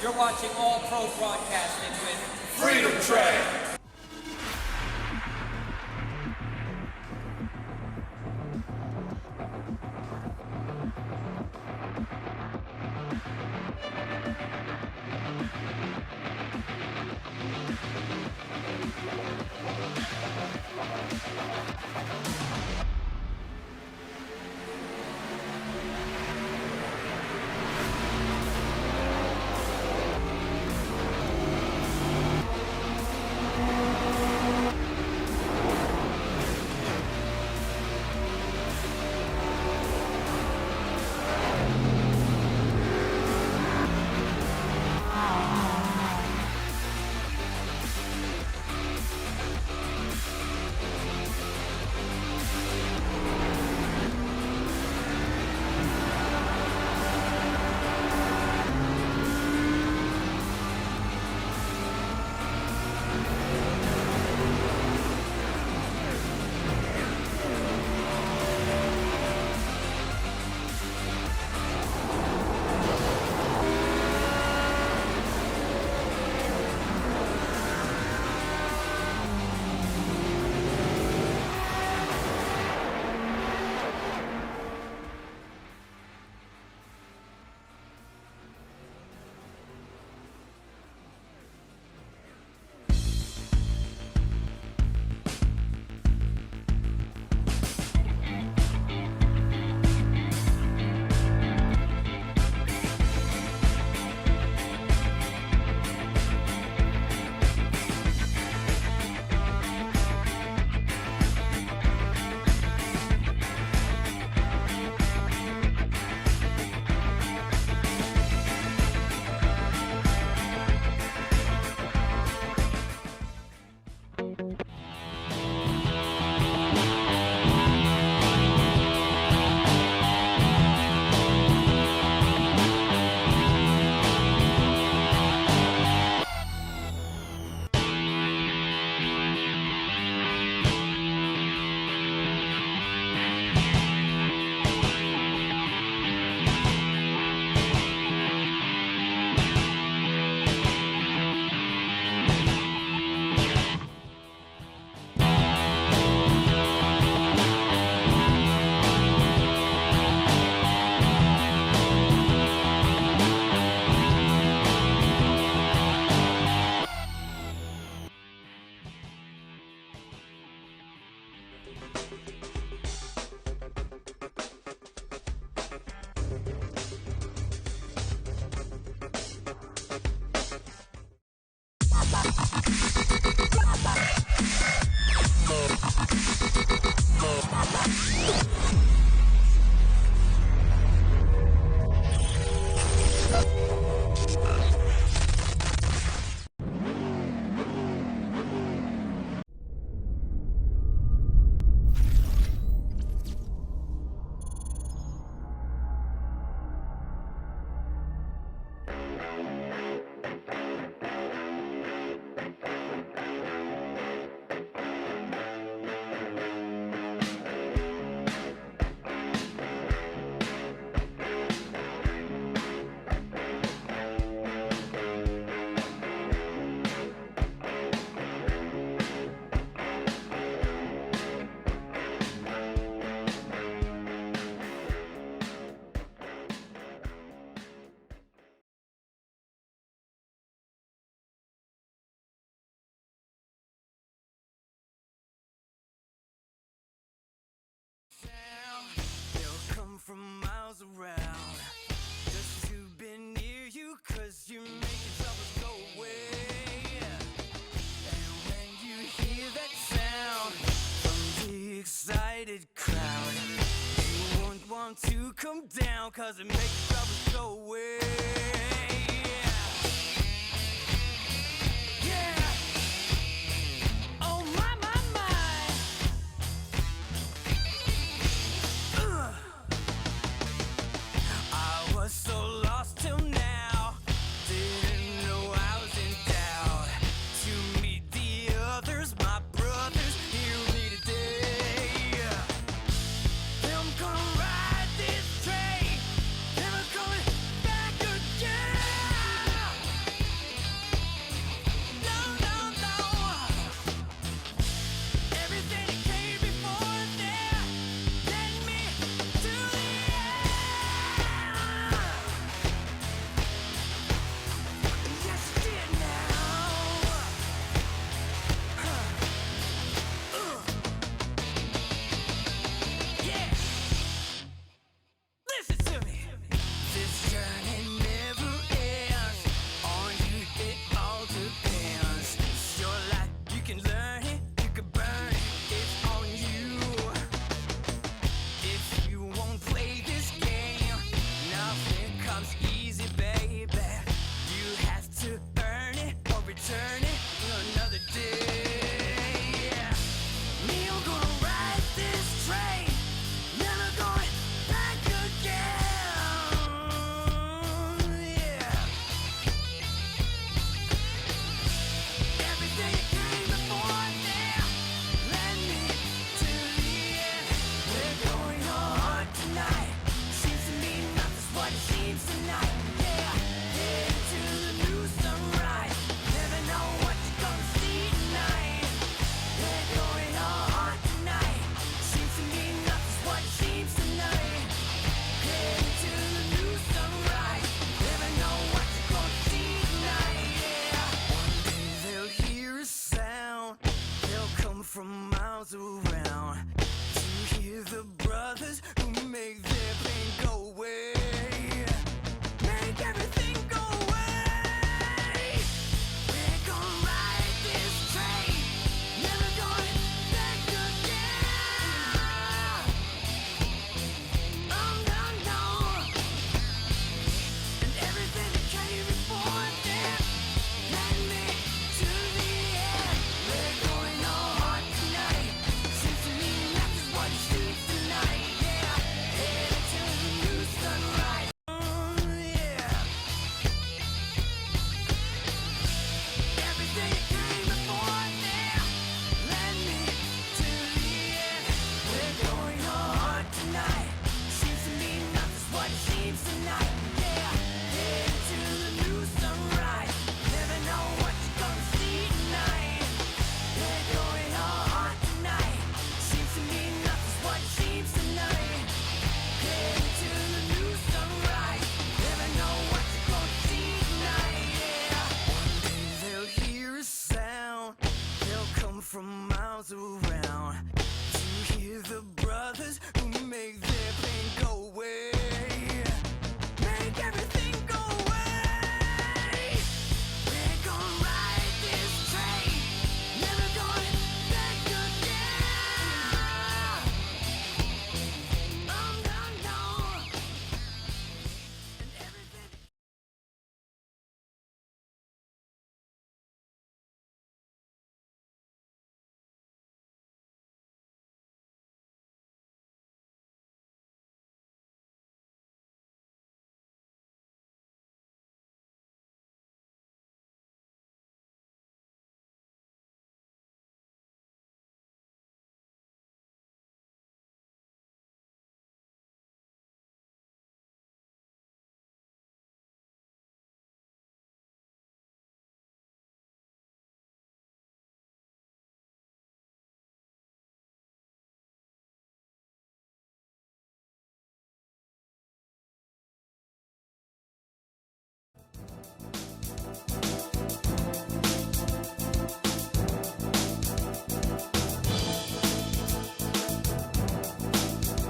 You're watching All Pro Broadcasting with Freedom Train. They'll come from miles around just to be near you, 'cause you're making troubles go away. And when you hear that sound from the excited crowd, you won't want to come down, 'cause it makes troubles go away. Yeah. Oh my, my, my. I was so lost till now, didn't know I was in doubt. To meet the others, my brothers, hear me today. I'm gonna ride this train, never coming back again.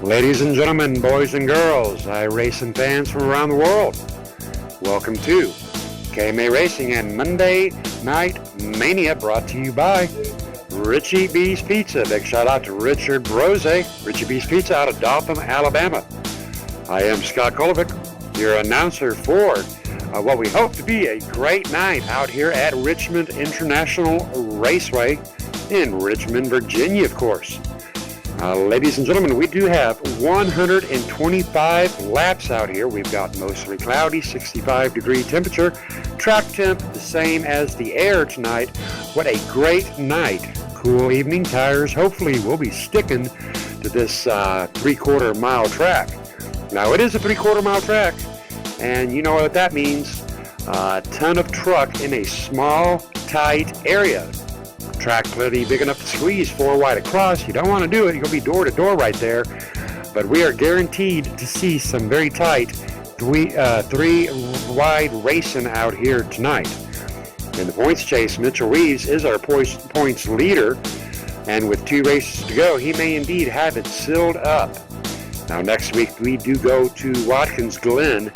Ladies and gentlemen, boys and girls, iRacing fans from around the world, welcome to KMA Racing and Monday Night Mania, brought to you by Richie B's Pizza. Big shout out to Richard Brose, Richie B's Pizza out of Dothan, Alabama. I am Scott Kolovic, your announcer for what we hope to be a great night out here at Richmond International Raceway in Richmond, Virginia, of course. Ladies and gentlemen, we do have 125 laps out here. We've got mostly cloudy, 65-degree temperature. Track temp the same as the air tonight. What a great night. Cool evening tires. Hopefully we'll be sticking to this three-quarter mile track. Now, it is a three-quarter mile track, and you know what that means. A ton of truck in a small, tight area. Track plenty big enough to squeeze four wide across. You don't want to do it. You'll be door to door right there. But we are guaranteed to see some very tight three wide racing out here tonight. In the points chase, Mitchell Reeves is our points leader. And with 2 races to go, he may indeed have it sealed up. Now next week we do go to Watkins Glen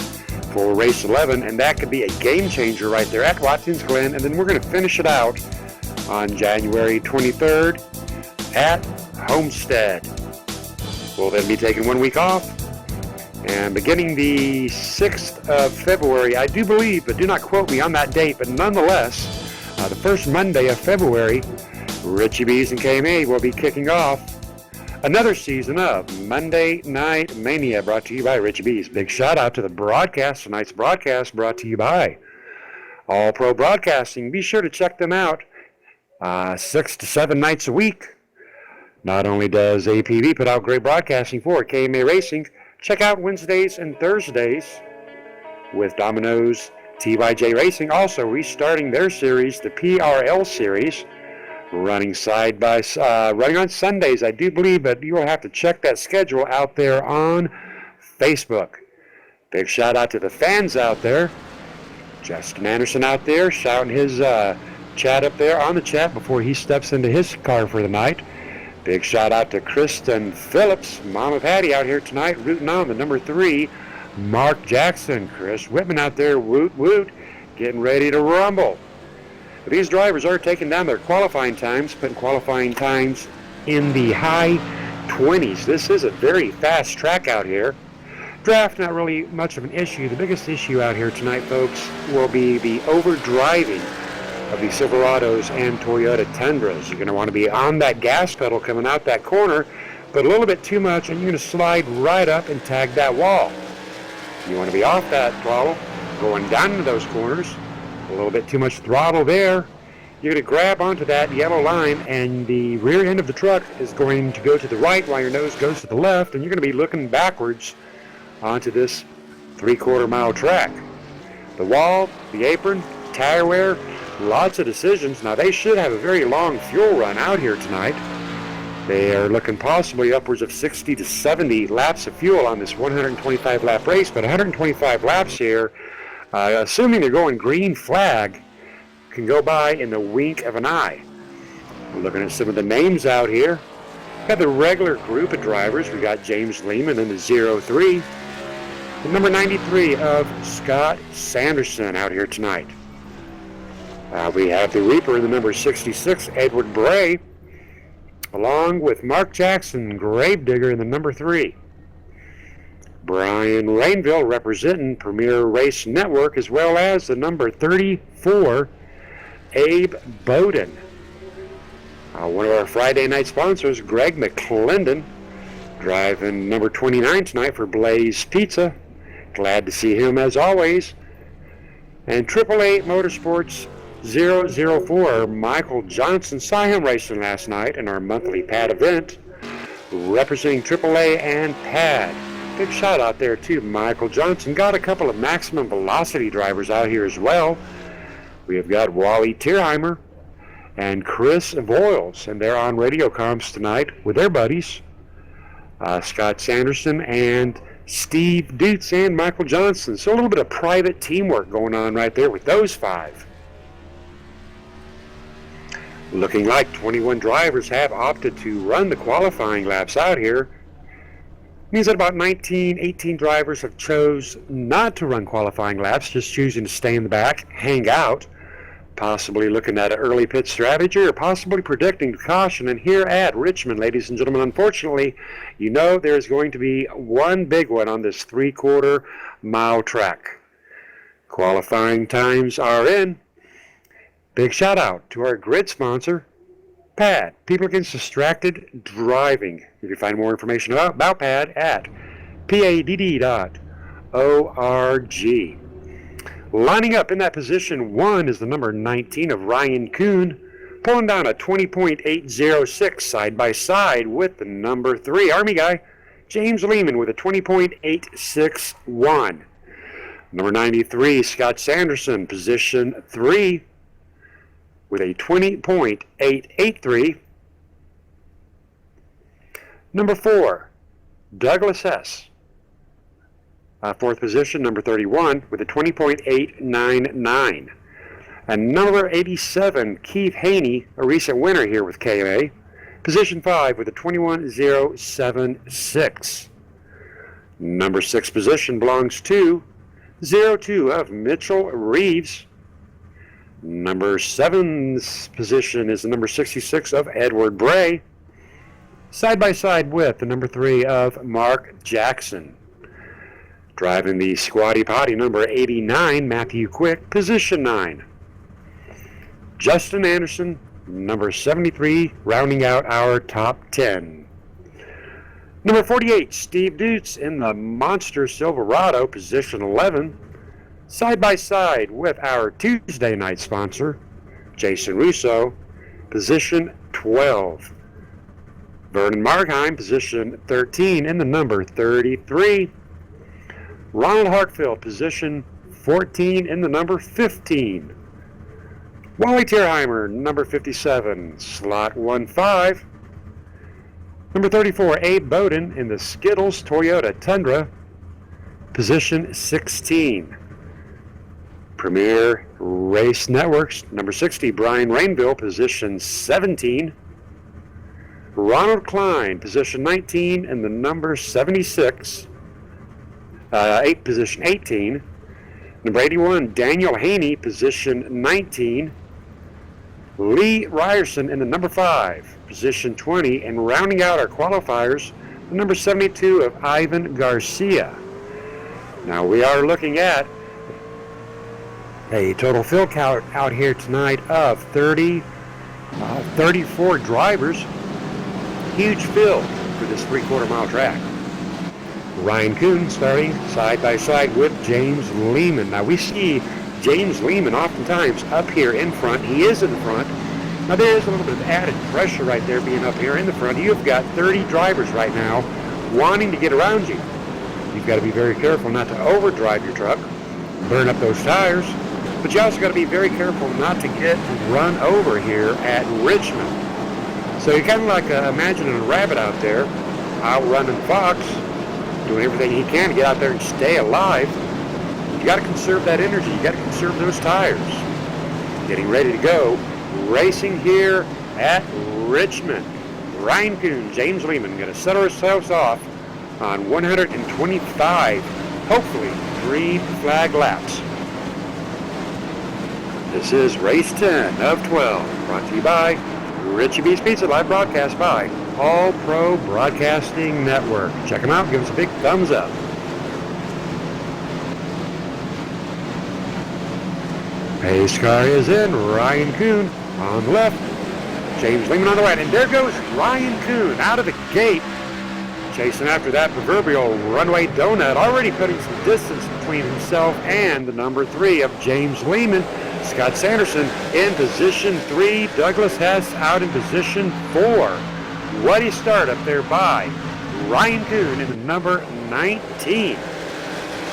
for race 11. And that could be a game changer right there at Watkins Glen. And then we're going to finish it out on January 23rd at Homestead. We'll then be taking 1 week off, and beginning the 6th of February, I do believe, but do not quote me on that date, but nonetheless, the first Monday of February, Richie B's and KMA will be kicking off another season of Monday Night Mania, brought to you by Richie B's. Big shout out to the broadcast. Tonight's broadcast brought to you by All Pro Broadcasting. Be sure to check them out 6 to 7 nights a week. Not only does APV put out great broadcasting for KMA Racing, check out Wednesdays and Thursdays with Domino's TYJ Racing, also restarting their series, the PRL series, running running on Sundays, I do believe, but you will have to check that schedule out there on Facebook. Big shout out to the fans out there. Justin Anderson out there shouting his chat up there on the chat before he steps into his car for the night. Big shout out to Kristen Phillips, Mama Patty out here tonight, rooting on the number 3, Mark Jackson. Chris Whitman out there, woot woot, getting ready to rumble. But these drivers are taking down their qualifying times, putting qualifying times in the high 20s. This is a very fast track out here. Draft, not really much of an issue. The biggest issue out here tonight, folks, will be the overdriving of the Silverados and Toyota Tundras. You're going to want to be on that gas pedal coming out that corner, but a little bit too much, and you're going to slide right up and tag that wall. You want to be off that throttle, going down into those corners. A little bit too much throttle there. You're going to grab onto that yellow line, and the rear end of the truck is going to go to the right while your nose goes to the left, and you're going to be looking backwards onto this three-quarter mile track. The wall, the apron, tire wear, lots of decisions. Now, they should have a very long fuel run out here tonight. They are looking possibly upwards of 60 to 70 laps of fuel on this 125-lap race, but 125 laps here, assuming they're going green flag, can go by in the wink of an eye. We're looking at some of the names out here. We've got the regular group of drivers. We got James Lehman in the 03. The number 93 of Scott Sanderson out here tonight. We have the Reaper in the number 66, Edward Bray, along with Mark Jackson, Gravedigger in the number 3. Brian Rainville representing Premier Race Network, as well as the number 34, Abe Bowden. One of our Friday night sponsors, Greg McClendon, driving number 29 tonight for Blaze Pizza. Glad to see him as always. And AAA Motorsports 004, Michael Johnson. Saw him racing last night in our monthly pad event, representing AAA and pad. Big shout out there to Michael Johnson. Got a couple of maximum velocity drivers out here as well. We have got Wally Tierheimer and Chris Voiles, and they're on radio comms tonight with their buddies, Scott Sanderson and Steve Dutz and Michael Johnson. So a little bit of private teamwork going on right there with those 5. Looking like 21 drivers have opted to run the qualifying laps out here. Means that about 18 drivers have chose not to run qualifying laps, just choosing to stay in the back, hang out, possibly looking at an early pit strategy or possibly predicting caution. And here at Richmond, ladies and gentlemen, unfortunately, you know there's going to be one big one on this 3/4 mile track. Qualifying times are in. Big shout out to our grid sponsor, PAD, People Against Distracted Driving. You can find more information about PAD at padd.org. Lining up in that position 1 is the number 19 of Ryan Kuhn, pulling down a 20.806 side by side with the number 3 Army guy, James Lehman, with a 20.861. Number 93, Scott Sanderson, position 3, with a 20.883. Number 4, Douglas Hess, 4th position, number 31, with a 20.899. And number 87, Keith Haney, a recent winner here with KMA, position 5 with a 21.076. Number 6 position belongs to 02 of Mitchell Reeves. Number 7's position is the number 66 of Edward Bray, side by side with the number 3 of Mark Jackson. Driving the squatty potty, number 89, Matthew Quick, position 9. Justin Anderson, number 73, rounding out our top 10. Number 48, Steve Dutz in the Monster Silverado, position 11, side by side with our Tuesday night sponsor, Jason Russo, position 12. Vernon Markheim, position 13 in the number 33. Ronald Hartfield, position 14 in the number 15. Wally Tierheimer, number 57, slot 1-5. Number 34, Abe Bowden in the Skittles Toyota Tundra, position 16. Premier Race Networks, number 60, Brian Rainville, position 17. Ronald Klein, position 19 in the number 76. Position 18. Number 81, Daniel Haney, position 19. Lee Ryerson in the number 5, position 20. And rounding out our qualifiers, the number 72 of Ivan Garcia. Now we are looking at a total fill count out here tonight of 34 drivers. Huge fill for this 3/4 mile track. Ryan Kuhn starting side by side with James Lehman. Now we see James Lehman oftentimes up here in front. He is in the front. Now there is a little bit of added pressure right there being up here in the front. You've got 30 drivers right now wanting to get around you. You've got to be very careful not to overdrive your truck, burn up those tires, but you also got to be very careful not to get run over here at Richmond. So you're kind of like imagining a rabbit out there, outrunning Fox, doing everything he can to get out there and stay alive. You got to conserve that energy. You got to conserve those tires. Getting ready to go. Racing here at Richmond. Ryan Kuhn, James Lehman, going to set ourselves off on 125, hopefully, green flag laps. This is race 10 of 12, brought to you by Richie B's Pizza, live broadcast by All Pro Broadcasting Network. Check them out. Give us a big thumbs up. Pace car is in. Ryan Kuhn on the left. James Lehman on the right. And there goes Ryan Kuhn out of the gate. Chasing after that proverbial runway donut. Already putting some distance between himself and the number 3 of James Lehman. Scott Sanderson in position 3. Douglas Hess out in position 4. Ruddy start up there by Ryan Kuhn in the number 19.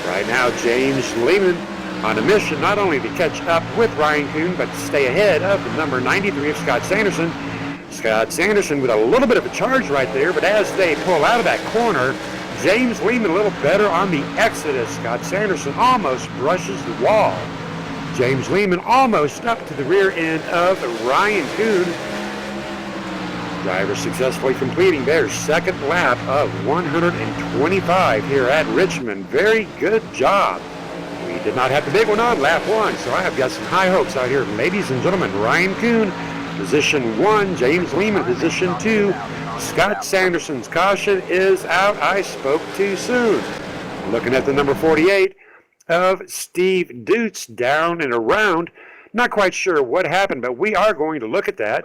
Right now, James Lehman on a mission not only to catch up with Ryan Kuhn, but to stay ahead of the number 93 of Scott Sanderson. Scott Sanderson with a little bit of a charge right there, but as they pull out of that corner, James Lehman a little better on the exodus. Scott Sanderson almost brushes the wall. James Lehman almost up to the rear end of Ryan Kuhn. Driver successfully completing their second lap of 125 here at Richmond. Very good job. We did not have the big one on lap 1, so I have got some high hopes out here. Ladies and gentlemen, Ryan Kuhn, position 1. James Lehman, position 2. Scott Sanderson's caution is out. I spoke too soon. Looking at the number 48 of Steve Dutz down and around. Not quite sure what happened, but we are going to look at that.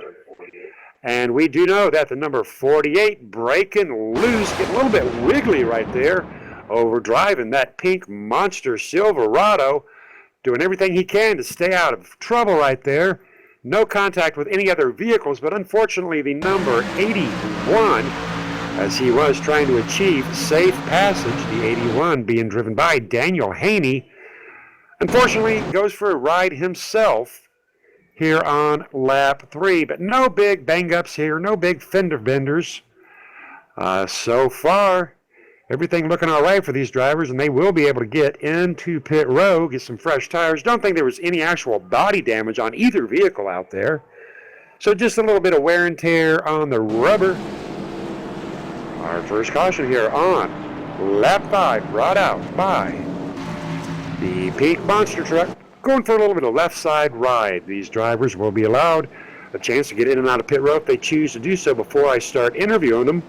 And we do know that the number 48 breaking loose, getting a little bit wiggly right there, overdriving that pink monster Silverado, doing everything he can to stay out of trouble right there. No contact with any other vehicles, but unfortunately the number 81, as he was trying to achieve safe passage, the 81 being driven by Daniel Haney, unfortunately goes for a ride himself here on lap 3, but no big bang-ups here, no big fender benders. So far, everything looking all right for these drivers, and they will be able to get into pit row, get some fresh tires. Don't think there was any actual body damage on either vehicle out there. So just a little bit of wear and tear on the rubber. Our first caution here on lap 5, brought out by the Pink Monster Truck. Going for a little bit of left side ride. These drivers will be allowed a chance to get in and out of pit row if they choose to do so before I start interviewing them.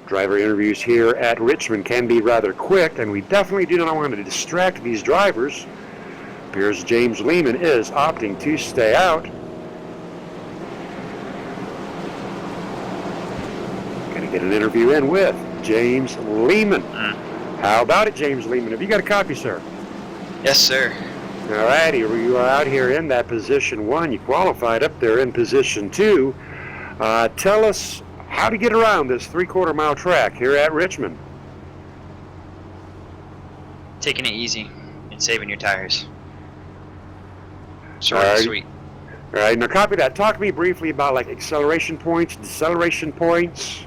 Driver interviews here at Richmond can be rather quick, and we definitely do not want to distract these drivers. Appears James Lehman is opting to stay out. Going to get an interview in with James Lehman. How about it, James Lehman? Have you got a copy, sir? Yes, sir. All righty, you are out here in that position 1. You qualified up there in position 2. Tell us how to get around this 3/4 mile track here at Richmond. Taking it easy and saving your tires. Short and sweet. All right, now copy that. Talk to me briefly about like acceleration points, deceleration points.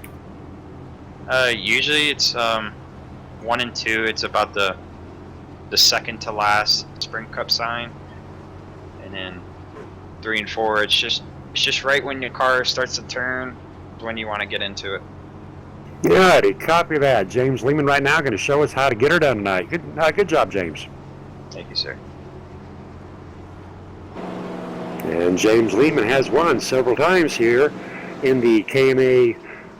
Usually it's 1 and 2. It's about the second to last Spring Cup sign, and then 3 and 4. It's just right when your car starts to turn, when you want to get into it. Alrighty, copy that. James Lehman right now going to show us how to get her done tonight. Good job, James. Thank you, sir. And James Lehman has won several times here in the KMA.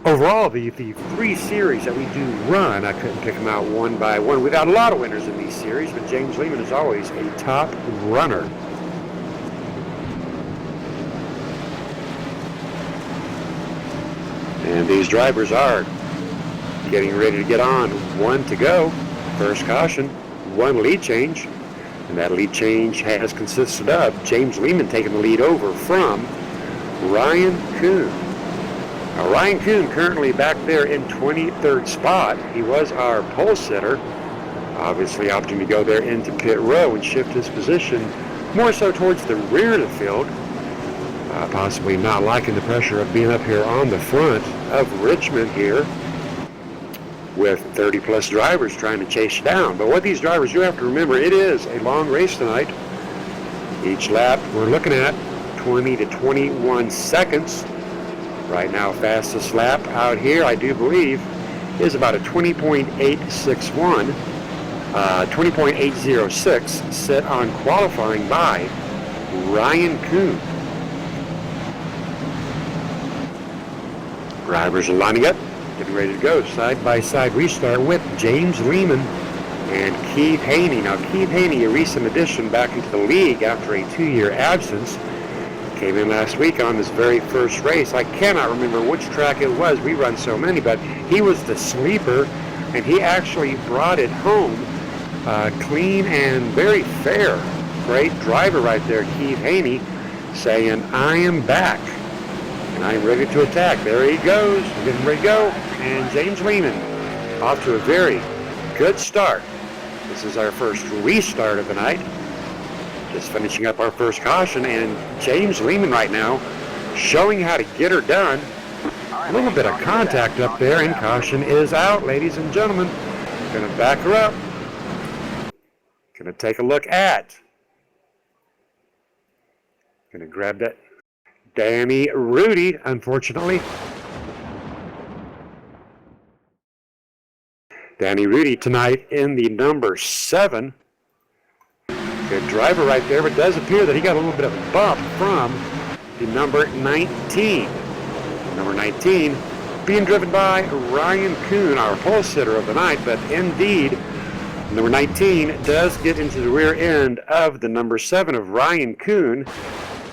Overall, the 3 series that we do run, I couldn't pick them out one by one. We've had a lot of winners in these series, but James Lehman is always a top runner. And these drivers are getting ready to get on. 1 to go. First caution, 1 lead change. And that lead change has consisted of James Lehman taking the lead over from Ryan Kuhn. Now, Ryan Kuhn currently back there in 23rd spot. He was our pole sitter, obviously opting to go there into pit row and shift his position more so towards the rear of the field, possibly not liking the pressure of being up here on the front of Richmond here with 30-plus drivers trying to chase you down. But what these drivers do have to remember, it is a long race tonight. Each lap we're looking at 20 to 21 seconds. Right now, fastest lap out here, I do believe, is about a 20.861, 20.806, set on qualifying by Ryan Kuhn. Drivers are lining up, getting ready to go. Side-by-side restart with James Lehman and Keith Haney. Now, Keith Haney, a recent addition back into the league after a 2-year absence, came in last week on his very first race. I cannot remember which track it was. We run so many, but he was the sleeper, and he actually brought it home clean and very fair. Great driver right there, Keith Haney, saying, I am back, and I am ready to attack. There he goes. We're getting ready to go. And James Lehman off to a very good start. This is our first restart of the night. Just finishing up our first caution, and James Lehman right now showing how to get her done. A little bit of contact up there, and caution is out, ladies and gentlemen. Going to back her up. Going to take a look at. Going to grab that Danny Rudy, unfortunately. Danny Rudy tonight in the number 7. Good driver right there, but it does appear that he got a little bit of a bump from the number 19. Number 19 being driven by Ryan Kuhn, our pole sitter of the night, but indeed, number 19 does get into the rear end of the number 7 of Ryan Kuhn,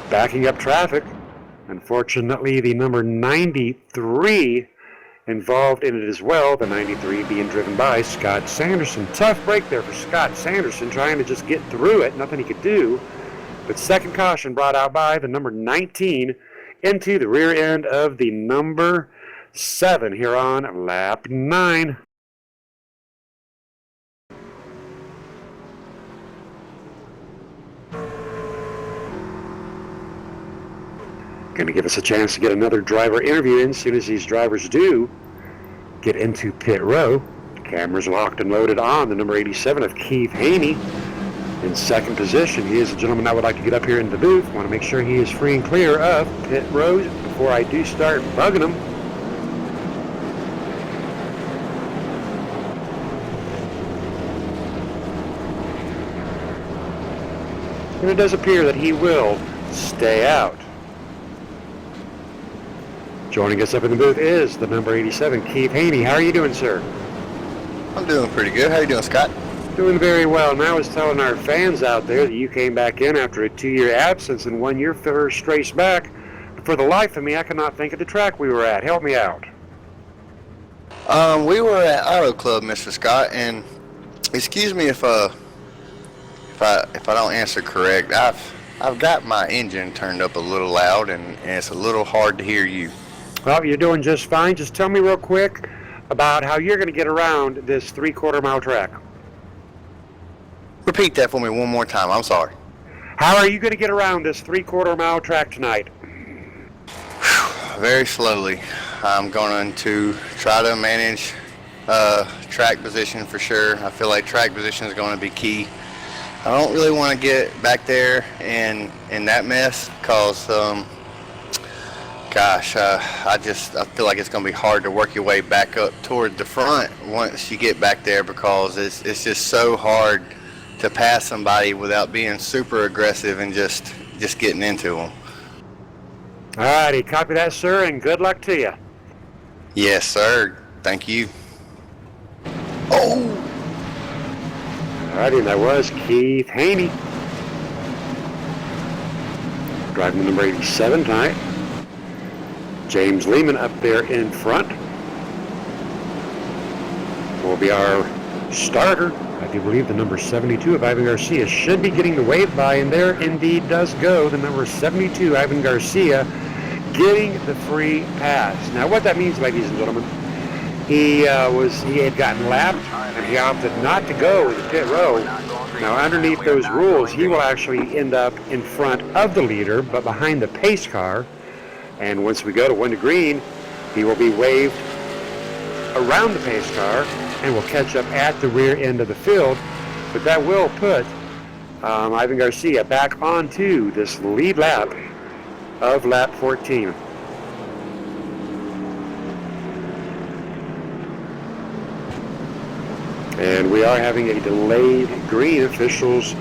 backing up traffic. Unfortunately, the number 93 involved in it as well, the 93 being driven by Scott Sanderson. Tough break there for Scott Sanderson, trying to just get through it, nothing he could do. But second caution brought out by the number 19 into the rear end of the number 7 here on lap 9. Going to give us a chance to get another driver interview in as soon as these drivers do get into pit row. Cameras locked and loaded on the number 87 of Keith Haney in second position. He is a gentleman I would like to get up here in the booth. Want to make sure he is free and clear of pit rows before I do start bugging him. And it does appear that he will stay out. Joining us up in the booth is the number 87, Keith Haney. How are you doing, sir? I'm doing pretty good. How you doing, Scott? Doing very well. And I was telling our fans out there that you came back in after a 2-year absence and won your first race back. But for the life of me, I cannot think of the track we were at. Help me out. We were at Auto Club, Mr. Scott, and excuse me if I don't answer correct. I've got my engine turned up a little loud, and it's a little hard to hear you. Well, you're doing just fine. Just tell me real quick about how you're going to get around this 3/4 mile track. Repeat that for me one more time. I'm sorry. How are you going to get around this 3/4 mile track tonight? Very slowly. I'm going to try to manage track position for sure. I feel like track position is going to be key. I don't really want to get back there in that mess because, I feel like it's going to be hard to work your way back up toward the front once you get back there because it's just so hard to pass somebody without being super aggressive and just getting into them. All righty, copy that, sir, and good luck to you. Yes, sir. Thank you. Oh! All righty, and that was Keith Haney. Driving the number 87 tonight. James Lehman up there in front will be our starter. I do believe the number 72 of Ivan Garcia should be getting the wave by, and there indeed does go the number 72, Ivan Garcia, getting the free pass. Now what that means, ladies and gentlemen, he had gotten lapped, and he opted not to go in the pit row. Now underneath those rules, he will actually end up in front of the leader, but behind the pace car. And once we go to 1 to green, he will be waved around the pace car and will catch up at the rear end of the field. But that will put Ivan Garcia back onto this lead lap of lap 14. And we are having a delayed green. Officials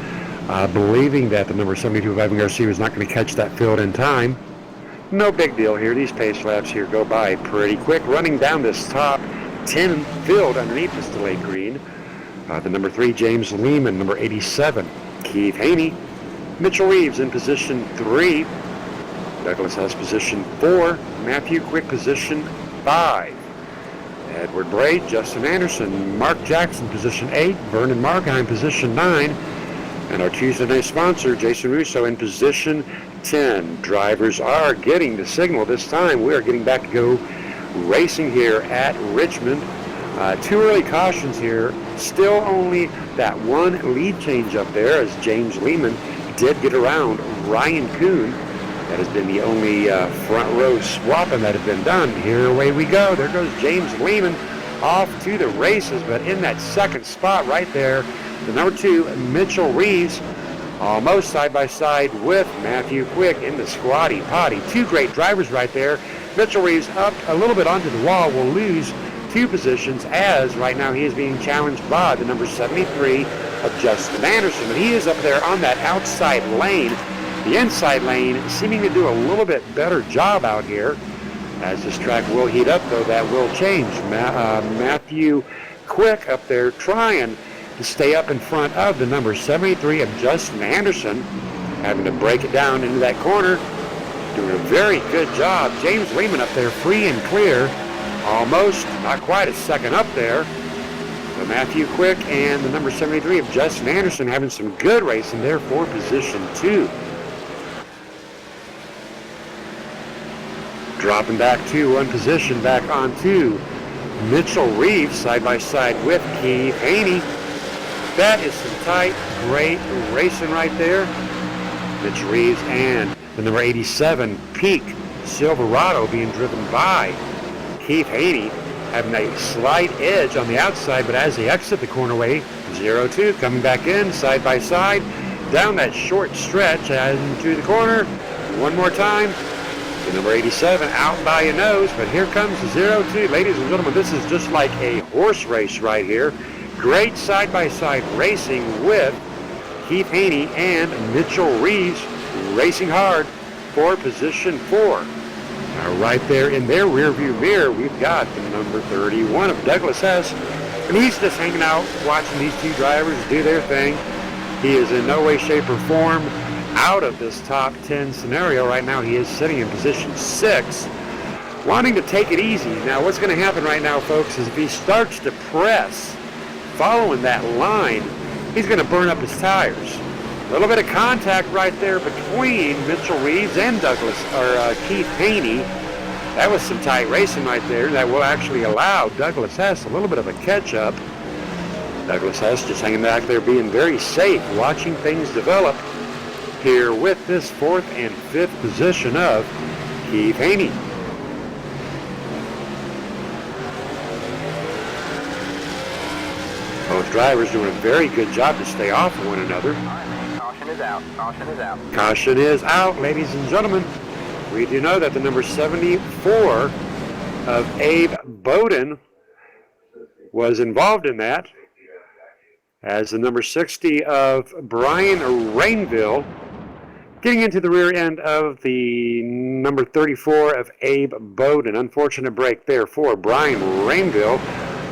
believing that the number 72 of Ivan Garcia is not going to catch that field in time. No big deal here. These pace laps here go by pretty quick. Running down this top 10 field underneath this delayed green, the number 3, James Lehman, number 87, Keith Haney, Mitchell Reeves in position 3, Douglas Huss position 4, Matthew Quick position 5, Edward Braid, Justin Anderson, Mark Jackson position 8, Vernon Markheim position 9, and our Tuesday night sponsor, Jason Russo, in position 10. Drivers are getting the signal this time. We are getting back to go racing here at Richmond. 2 early cautions here. Still only that one lead change up there as James Lehman did get around Ryan Kuhn. That has been the only front row swapping that has been done. Here away we go. There goes James Lehman off to the races, but in that second spot right there, the number 2, Mitchell Reeves, almost side by side with Matthew Quick in the squatty potty. 2 great drivers right there. Mitchell Reeves up a little bit onto the wall, will lose 2 positions, as right now he is being challenged by the number 73 of Justin Anderson. But he is up there on that outside lane. The inside lane seeming to do a little bit better job out here. As this track will heat up, though, that will change. Matthew Quick up there trying to stay up in front of the number 73 of Justin Anderson, having to break it down into that corner. Doing a very good job. James Lehman up there free and clear. Almost, not quite a second up there. So Matthew Quick and the number 73 of Justin Anderson having some good racing there for position 2. Dropping back to one position, back on 2. Mitchell Reeves side by side with Keith Haney. That is some tight, great racing right there. Mitch Reeves and the number 87 Peak Silverado being driven by Keith Haney, having a slight edge on the outside, but as they exit the cornerway, 0-2 coming back in side by side down that short stretch into the corner. One more time. The number 87 out by a nose, but here comes the 0-2. Ladies and gentlemen, this is just like a horse race right here. Great side-by-side racing with Keith Haney and Mitchell Reeves racing hard for position 4. Now right there in their rearview mirror, we've got the number 31 of Douglas Hess, and he's just hanging out watching these 2 drivers do their thing. He is in no way, shape, or form out of this top 10 scenario right now. He is sitting in position 6, wanting to take it easy. Now what's going to happen right now, folks, is if he starts to press following that line, he's going to burn up his tires. A little bit of contact right there between Mitchell Reeves and Keith Haney. That was some tight racing right there. That will actually allow Douglas Hess a little bit of a catch-up. Douglas Hess just hanging back there being very safe, watching things develop here with this 4th and 5th position of Keith Haney. Both drivers doing a very good job to stay off of one another. Caution is out. Caution is out. Caution is out, ladies and gentlemen. We do know that the number 74 of Abe Bowden was involved in that, as the number 60 of Brian Rainville getting into the rear end of the number 34 of Abe Bowden. Unfortunate break there for Brian Rainville.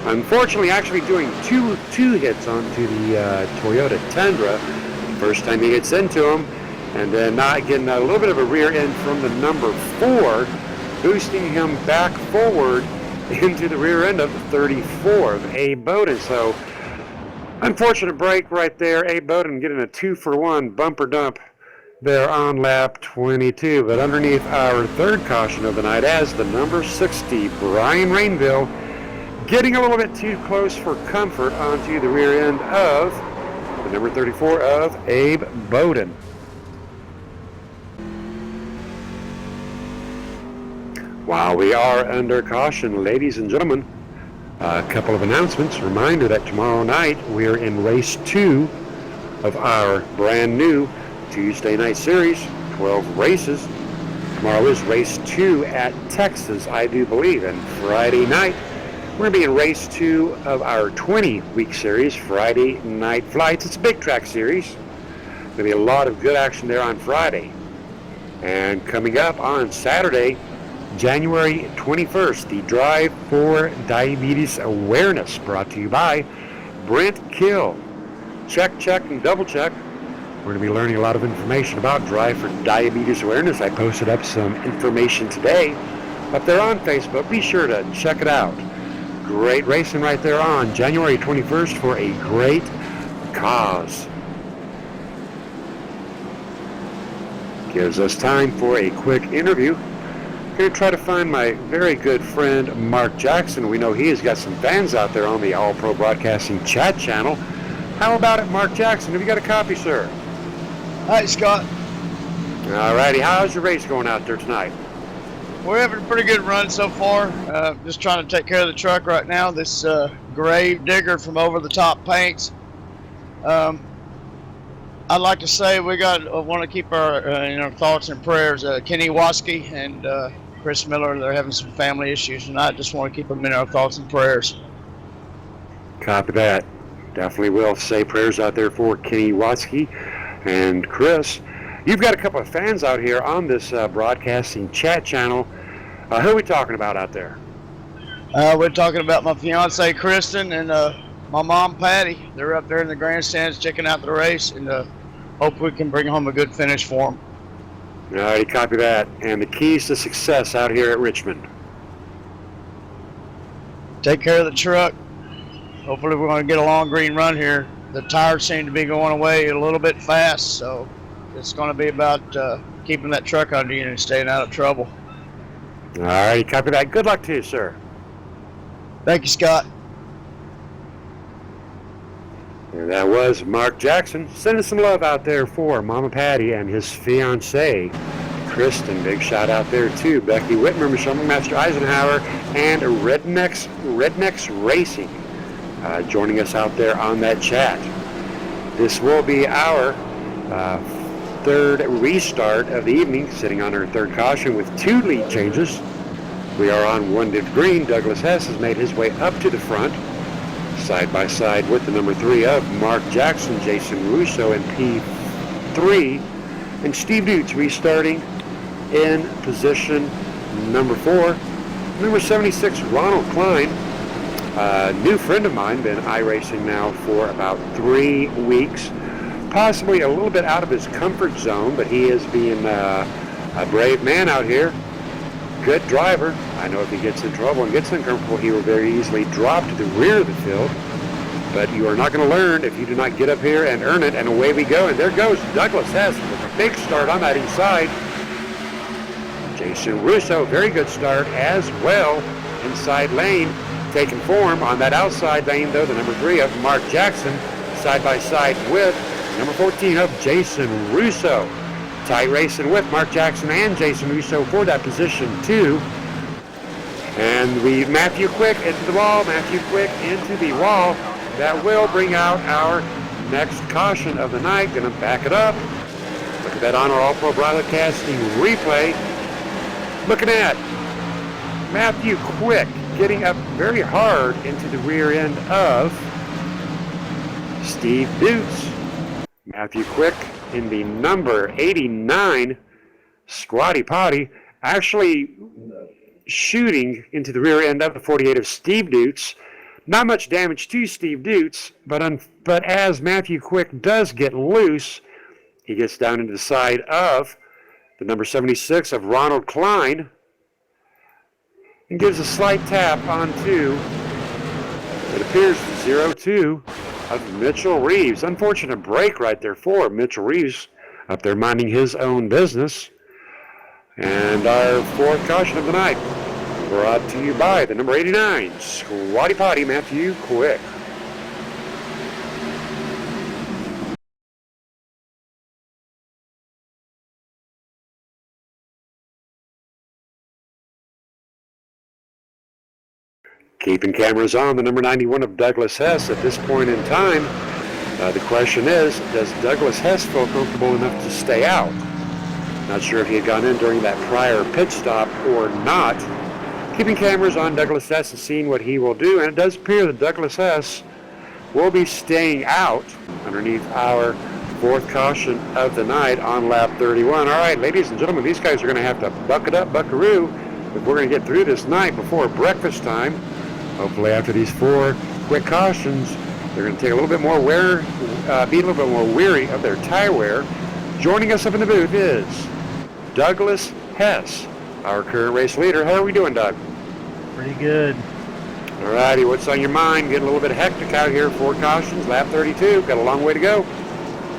Unfortunately, actually doing two hits onto the Toyota Tundra. First time he hits into him, and then not getting a little bit of a rear end from the number 4, boosting him back forward into the rear end of the 34 of Abe Bowden. So, unfortunate break right there. Abe Bowden getting a 2-for-1 bumper dump there on lap 22. But underneath our 3rd caution of the night, as the number 60, Brian Rainville, getting a little bit too close for comfort onto the rear end of the number 34 of Abe Bowden. While we are under caution, ladies and gentlemen, a couple of announcements. Reminder that tomorrow night we are in race 2 of our brand new Tuesday night series, 12 races. Tomorrow is race 2 at Texas, I do believe, and Friday night we're going to be in race 2 of our 20-week series, Friday Night Flights. It's a big track series. Going to be a lot of good action there on Friday. And coming up on Saturday, January 21st, the Drive for Diabetes Awareness, brought to you by Brent Kill. Check, and double check. We're going to be learning a lot of information about Drive for Diabetes Awareness. I posted up some information today up there on Facebook. Be sure to check it out. Great racing right there on January 21st for a great cause. Gives us time for a quick interview. Going to try to find my very good friend Mark Jackson. We know he has got some fans out there on the All Pro Broadcasting chat channel. How about it, Mark Jackson? Have you got a copy, sir? Hi, Scott. All righty. How's your race going out there tonight? We're having a pretty good run so far. Just trying to take care of the truck right now. This grave digger from Over the Top Paints. I'd like to say we want to keep our thoughts and prayers. Kenny Waskey and Chris Miller. They're having some family issues tonight. Just want to keep them in our thoughts and prayers. Copy that. Definitely will. Say prayers out there for Kenny Watsky and Chris. You've got a couple of fans out here on this broadcasting chat channel. Who are we talking about out there? We're talking about my fiance Kristen and my mom Patty. They're up there in the grandstands checking out the race, and hope we can bring home a good finish for them. All righty, copy that. And the keys to success out here at Richmond. Take care of the truck. Hopefully we're going to get a long green run here. The tires seem to be going away a little bit fast, so it's going to be about keeping that truck under you and staying out of trouble. All righty, copy that. Good luck to you, sir. Thank you, Scott. And that was Mark Jackson. Sending some love out there for Mama Patty and his fiancee, Kristen. Big shout out there too. Becky Whitmer, Michelle McMaster Eisenhower, and Rednecks Racing joining us out there on that chat. This will be our third restart of the evening, sitting on our third caution with 2 lead changes. We are on Wounded Green. Douglas Hess has made his way up to the front, side by side with the number 3 of Mark Jackson, Jason Russo in P3, and Steve Dutz restarting in position number 4. Number 76, Ronald Klein, a new friend of mine, been iRacing now for about 3 weeks, possibly a little bit out of his comfort zone, but he is being a brave man out here. Good driver. I know if he gets in trouble and gets uncomfortable, he will very easily drop to the rear of the field. But you are not going to learn if you do not get up here and earn it, and away we go. And there goes Douglas Hess with a big start on that inside. Jason Russo, very good start as well. Inside lane, taking form on that outside lane, though, the number 3 of Mark Jackson, side by side with number 14 of Jason Russo. Tight racing with Mark Jackson and Jason Russo for that position 2. And Matthew Quick into the wall, Matthew Quick into the wall. That will bring out our next caution of the night. Gonna back it up. Look at that on our All-Pro Broadcasting replay. Looking at Matthew Quick getting up very hard into the rear end of Steve Dutz. Matthew Quick in the number 89 Squatty Potty, actually shooting into the rear end of the 48 of Steve Dutz. Not much damage to Steve Dutz, but as Matthew Quick does get loose, he gets down into the side of the number 76 of Ronald Klein and gives a slight tap onto, it appears, 0-2 of Mitchell Reeves. Unfortunate break right there for Mitchell Reeves, up there minding his own business. And our 4th caution of the night, brought to you by the number 89 Squatty Potty, Matthew Quick. Keeping cameras on the number 91 of Douglas Hess at this point in time. The question is, does Douglas Hess feel comfortable enough to stay out? Not sure if he had gone in during that prior pit stop or not. Keeping cameras on Douglas Hess and seeing what he will do, and it does appear that Douglas Hess will be staying out underneath our 4th caution of the night on lap 31. All right, ladies and gentlemen, these guys are going to have to buck it up, buckaroo, if we're going to get through this night before breakfast time. Hopefully after these 4 quick cautions, they're going to take a little bit more wear, be a little bit more weary of their tire wear. Joining us up in the booth is Douglas Hess, our current race leader. How are we doing, Doug? Pretty good. All righty, what's on your mind? Getting a little bit hectic out here. 4 cautions, lap 32. Got a long way to go.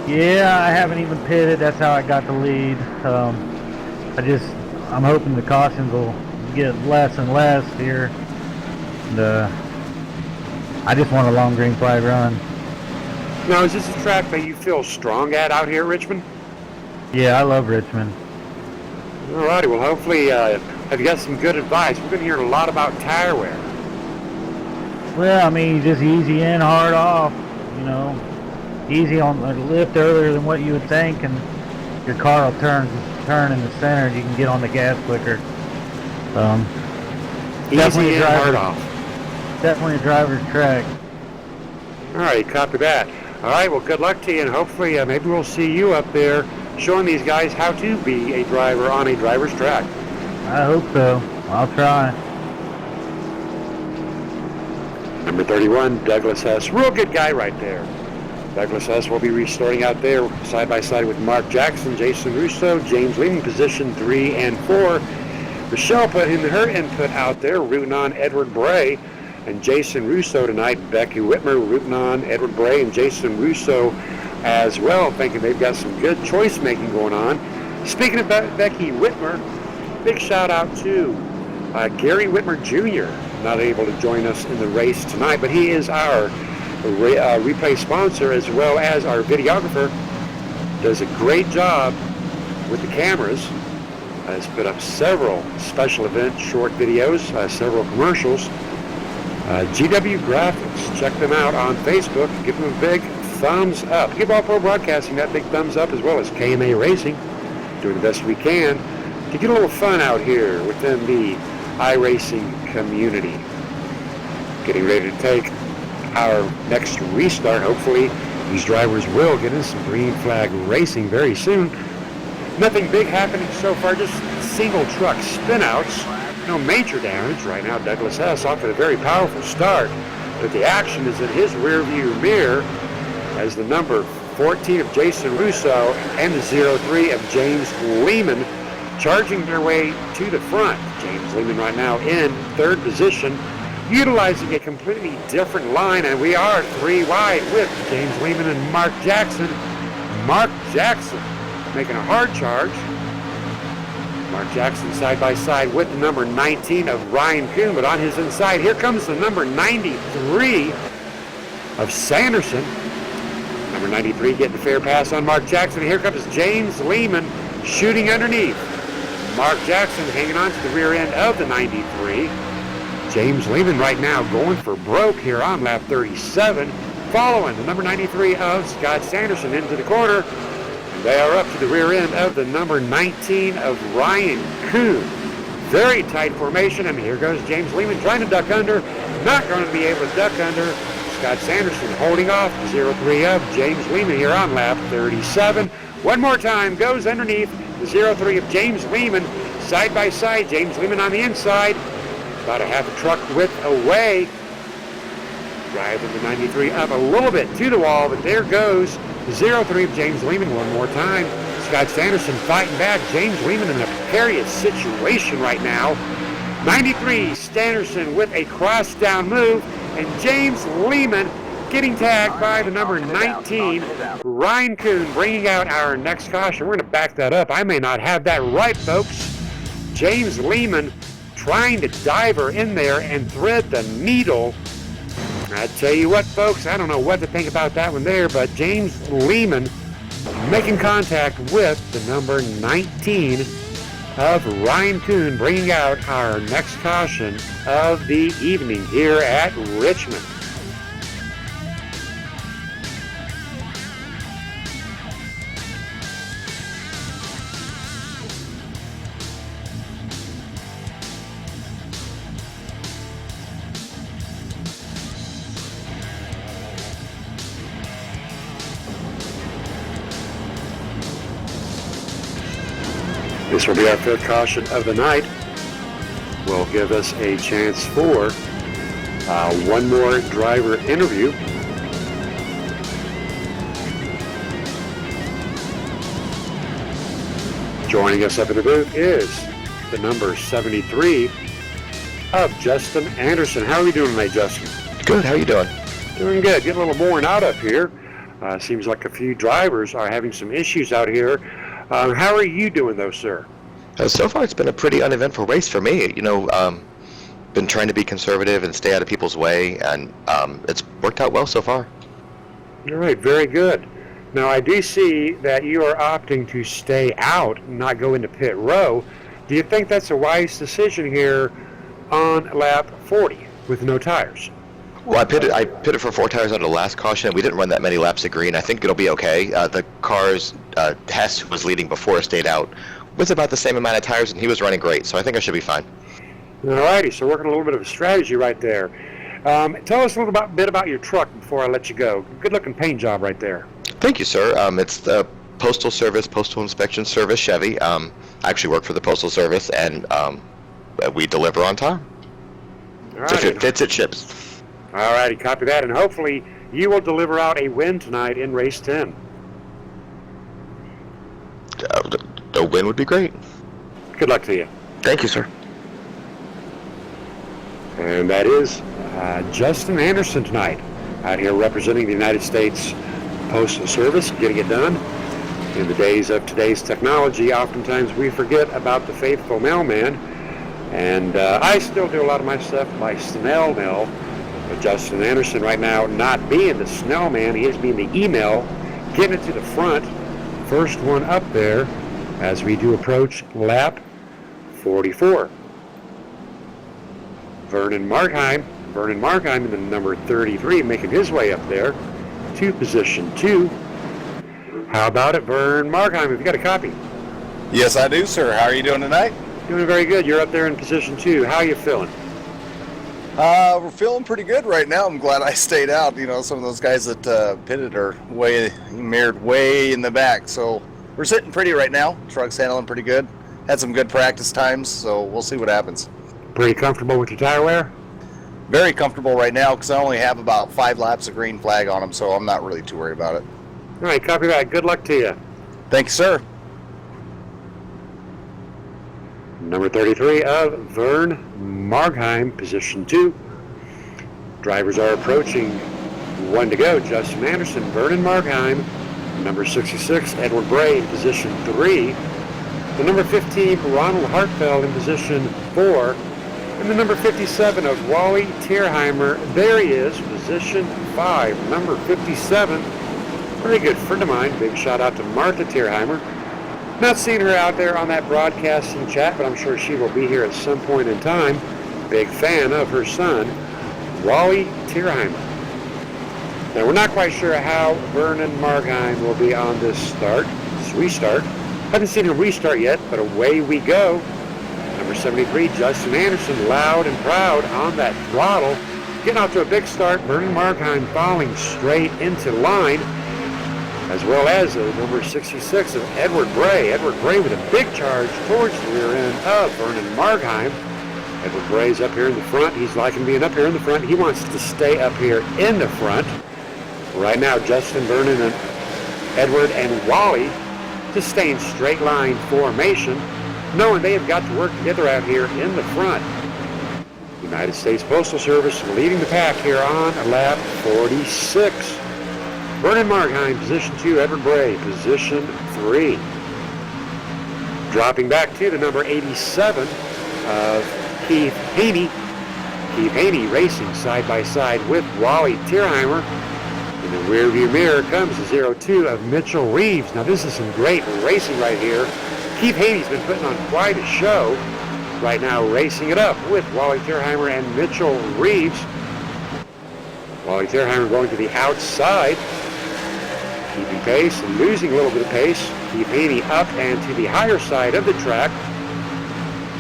Yeah, I haven't even pitted. That's how I got the lead. I'm hoping the cautions will get less and less here. And, I just want a long green flag run. Now, is this a track that you feel strong at out here at Richmond? Yeah, I love Richmond. All righty, well, hopefully, have you got some good advice? We're going to hear a lot about tire wear. Well, I mean, just easy in, hard off. You know, easy on the lift earlier than what you would think, and your car will turn in the center, and you can get on the gas quicker. Definitely Easy a in, hard driver. off. Definitely a driver's track. All right, copy that. All right, well, good luck to you, and hopefully maybe we'll see you up there showing these guys how to be a driver on a driver's track. I hope so. I'll try. Number 31, Douglas Hess. Real good guy right there. Douglas Hess will be restarting out there side by side with Mark Jackson, Jason Russo, James Leading position 3 and 4. Michelle put in her input out there, rooting on Edward Bray and Jason Russo tonight. Becky Whitmer rooting on Edward Bray and Jason Russo as well, thinking they've got some good choice making going on. Speaking of Becky Whitmer, big shout out to Gary Whitmer Jr., not able to join us in the race tonight, but he is our replay sponsor as well as our videographer. Does a great job with the cameras. Has put up several special event short videos, several commercials. GW Graphics, check them out on Facebook. Give them a big thumbs up. Give All Pro Broadcasting that big thumbs up, as well as KMA Racing. Doing the best we can to get a little fun out here within the iRacing community. Getting ready to take our next restart. Hopefully these drivers will get in some green flag racing very soon. Nothing big happening so far, just single truck spinouts. No major damage right now. Douglas Hess off to a very powerful start, but the action is in his rearview mirror as the number 14 of Jason Russo and the 03 of James Lehman charging their way to the front. James Lehman right now in third position, utilizing a completely different line, and we are 3 wide with James Lehman and Mark Jackson. Mark Jackson making a hard charge. Mark Jackson side by side with the number 19 of Ryan Kuhn, but on his inside, here comes the number 93 of Sanderson. Number 93 getting a fair pass on Mark Jackson. Here comes James Lehman shooting underneath. Mark Jackson hanging on to the rear end of the 93. James Lehman right now going for broke here on lap 37, following the number 93 of Scott Sanderson into the corner. They are up to the rear end of the number 19 of Ryan Kuhn. Very tight formation, and here goes James Lehman trying to duck under. Not going to be able to duck under. Scott Sanderson holding off the 03 of James Lehman here on lap 37. One more time, goes underneath the 03 of James Lehman. Side by side, James Lehman on the inside. About a half a truck width away. Driving the 93 up a little bit to the wall, but there goes the 03 of James Lehman one more time. Scott Sanderson fighting back. James Lehman in a precarious situation right now. 93 Sanderson with a cross down move, and James Lehman getting tagged by the number 19, Ryan Kuhn, bringing out our next caution. We're going to back that up. I may not have that right, folks. James Lehman trying to dive her in there and thread the needle. I tell you what, folks, I don't know what to think about that one there, but James Lehman making contact with the number 19 of Ryan Kuhn, bringing out our next caution of the evening here at Richmond. This will be our fifth caution of the night. Will give us a chance for one more driver interview. Joining us up in the booth is the number 73 of Justin Anderson. How are we doing tonight, Justin? Good. How are you doing? Doing good. Getting a little worn out up here. Seems like a few drivers are having some issues out here. How are you doing, though, sir? So far, it's been a pretty uneventful race for me. You know, been trying to be conservative and stay out of people's way, and it's worked out well so far. All right, very good. Now, I do see that you are opting to stay out and not go into pit row. Do you think that's a wise decision here on lap 40 with no tires? Well, I pitted for 4 tires out of the last caution. We didn't run that many laps of green. I think it'll be okay. The car's Hess, who was leading before, stayed out with about the same amount of tires, and he was running great, so I think I should be fine. All righty, so working a little bit of a strategy right there. Tell us a little bit about your truck before I let you go. Good looking paint job right there. Thank you, sir. It's the Postal Service, Postal Inspection Service Chevy. I actually work for the Postal Service, and we deliver on time. All right. If it fits, it ships. All righty, copy that, and hopefully you will deliver out a win tonight in race 10. A win would be great. Good luck to you. Thank you, sir. And that is Justin Anderson tonight, out here representing the United States Postal Service, getting it done. In the days of today's technology, oftentimes we forget about the faithful mailman, and I still do a lot of my stuff by snail mail, but Justin Anderson right now not being the snail man, he is being the email, getting it to the front, first one up there as we do approach lap 44. Vernon Markheim in the number 33, making his way up there to position 2. How about it, Vern Markheim? Have you got a copy? Yes, I do, sir. How are you doing tonight? Doing very good. You're up there in position 2. How are you feeling? We're feeling pretty good right now. I'm glad I stayed out. You know, some of those guys that pitted are mirrored way in the back. So we're sitting pretty right now. Truck's handling pretty good. Had some good practice times, so we'll see what happens. Pretty comfortable with your tire wear? Very comfortable right now because I only have about 5 laps of green flag on them, so I'm not really too worried about it. All right, copy that. Good luck to you. Thank you, sir. Number 33 of Vern Markheim, position 2. Drivers are approaching. 1 to go. Justin Anderson, Vernon Markheim. Number 66, Edward Bray in position 3. The number 15, Ronald Hartfeld in position 4. And the number 57 of Wally Tierheimer, there he is, position 5. Number 57, very good friend of mine. Big shout out to Martha Tierheimer. Not seeing her out there on that broadcasting chat, but I'm sure she will be here at some point in time. Big fan of her son, Wally Tierheimer. Now, we're not quite sure how Vernon Markheim will be on this start, this restart. Haven't seen him restart yet, but away we go. Number 73, Justin Anderson, loud and proud on that throttle. Getting off to a big start. Vernon Markheim falling straight into line, as well as number 66 of Edward Bray. Edward Bray with a big charge towards the rear end of Vernon Markheim. Edward Bray's up here in the front. He's liking being up here in the front. He wants to stay up here in the front. Right now, Justin, Vernon, and Edward and Wally to stay in straight line formation, knowing they have got to work together out here in the front. United States Postal Service leading the pack here on lap 46. Vernon Markheim, position 2. Edward Bray, position 3. Dropping back to the number 87 of Keith Haney. Keith Haney racing side by side with Wally Tierheimer. In the rearview mirror comes the 02 of Mitchell Reeves. Now this is some great racing right here. Keith Haney's been putting on quite a show. Right now racing it up with Wally Tierheimer and Mitchell Reeves. Wally Tierheimer going to the outside, keeping pace and losing a little bit of pace. Keith Haney up and to the higher side of the track.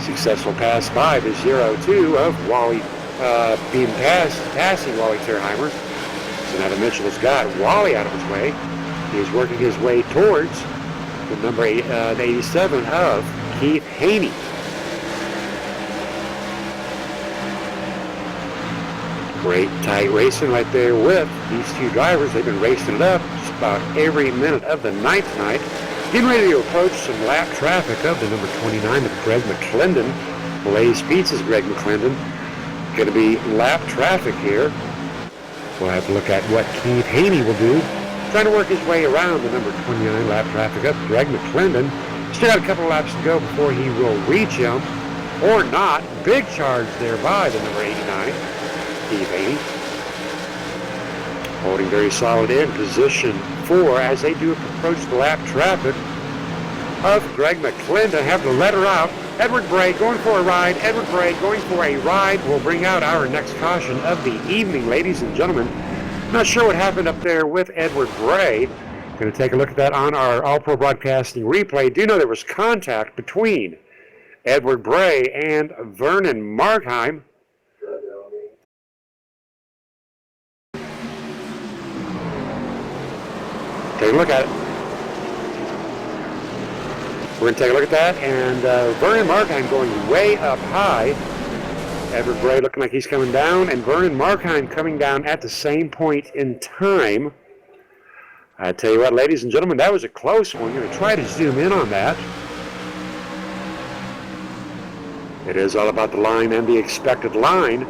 Successful pass by the 02 of Wally passing Wally Tierheimer. So now that Mitchell has got Wally out of his way, he is working his way towards the number 87 of Keith Haney. Great tight racing right there with these two drivers. They've been racing it up just about every minute of the night tonight. Getting ready to approach some lap traffic of the number 29 of Greg McClendon. Blaze Pizza's Greg McClendon. Going to be lap traffic here. We'll have to look at what Keith Haney will do. Trying to work his way around the number 29 lap traffic up Greg McClendon. Still got a couple of laps to go before he will reach him, or not. Big charge there by the number 89, Keith Haney. Holding very solid in position 4 as they do approach the lap traffic of Greg McClendon. Have to let her out. Edward Bray going for a ride. Edward Bray going for a ride will bring out our next caution of the evening, ladies and gentlemen. Not sure what happened up there with Edward Bray. Going to take a look at that on our All-Pro Broadcasting replay. Do know there was contact between Edward Bray and Vernon Markheim. Take a look at it. We're going to take a look at that, and Vernon Markheim going way up high. Edward Bray looking like he's coming down, and Vernon Markheim coming down at the same point in time. I tell you what, ladies and gentlemen, that was a close one. I'm going to try to zoom in on that. It is all about the line and the expected line.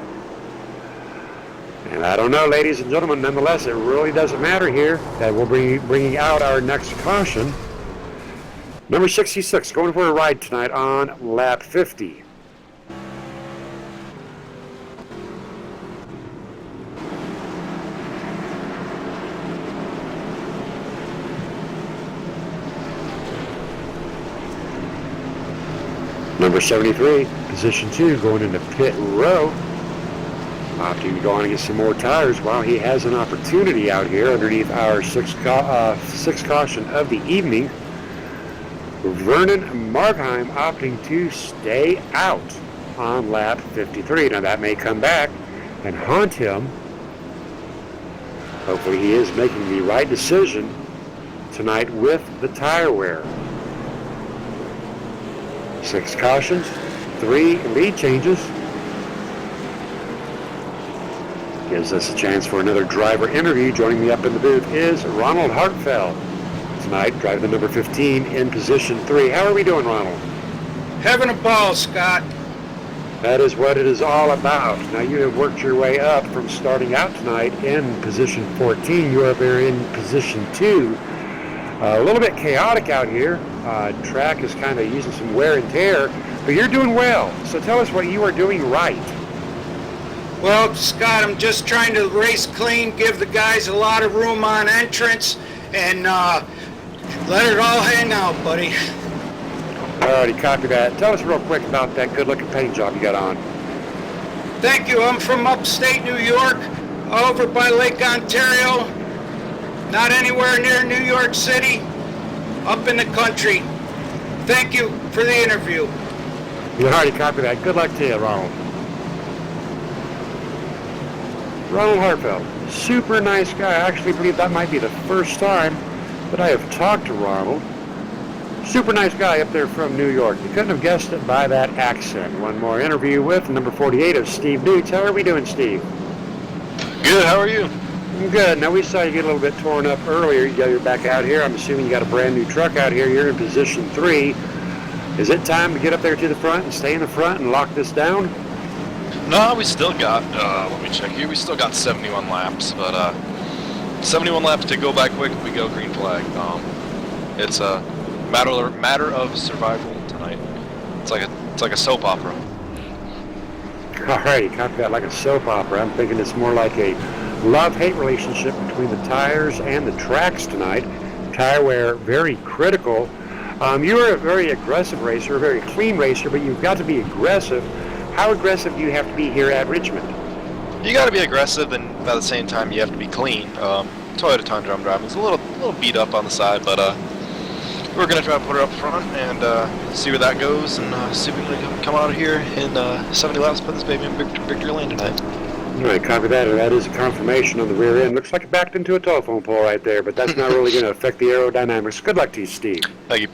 And I don't know, ladies and gentlemen, nonetheless, it really doesn't matter here. That we'll be bringing out our next caution. Number 66, going for a ride tonight on lap 50. Number 73, position 2, going into pit row. Opting to go on and get some more tires while he has an opportunity out here underneath our sixth caution of the evening. Vernon Markheim opting to stay out on lap 53. Now that may come back and haunt him. Hopefully he is making the right decision tonight with the tire wear. 6 cautions, 3 lead changes. Gives us a chance for another driver interview. Joining me up in the booth is Ronald Hartfeld. Tonight, driving the number 15 in position 3. How are we doing, Ronald? Having a ball, Scott. That is what it is all about. Now, you have worked your way up from starting out tonight in position 14. You are there in position 2. A little bit chaotic out here. Track is kind of using some wear and tear, but you're doing well. So tell us what you are doing right. Well, Scott, I'm just trying to race clean, give the guys a lot of room on entrance, and let it all hang out, buddy. Alrighty, copy that. Tell us real quick about that good-looking paint job you got on. Thank you. I'm from upstate New York, over by Lake Ontario. Not anywhere near New York City, up in the country. Thank you for the interview. You already copy that. Good luck to you, Ronald. Ronald Hartfeld, super nice guy. I actually believe that might be the first time that I have talked to Ronald. Super nice guy up there from New York. You couldn't have guessed it by that accent. One more interview with number 48 of Steve Dukes. How are we doing, Steve? Good, how are you? I'm good. Now, we saw you get a little bit torn up earlier. You're back out here. I'm assuming you got a brand new truck out here. You're in position 3. Is it time to get up there to the front and stay in the front and lock this down? No, we still got, let me check here, we still got 71 laps, but 71 laps to go by quick if we go green flag. It's a matter of survival tonight. It's like a soap opera. Alright, copy that, like a soap opera. I'm thinking it's more like a love-hate relationship between the tires and the tracks tonight. Tire wear, very critical. You are a very aggressive racer, a very clean racer, but you've got to be aggressive. How aggressive do you have to be here at Richmond? You got to be aggressive, and at the same time, you have to be clean. Toyota Tundra I'm driving is a little beat up on the side, but we're gonna try to put her up front and see where that goes, and see if we can come out of here in 70 laps, put this baby in victory lane tonight. All right, copy that. That is a confirmation on the rear end. Looks like it backed into a telephone pole right there, but that's not really going to affect the aerodynamics. Good luck to you, Steve. Thank you.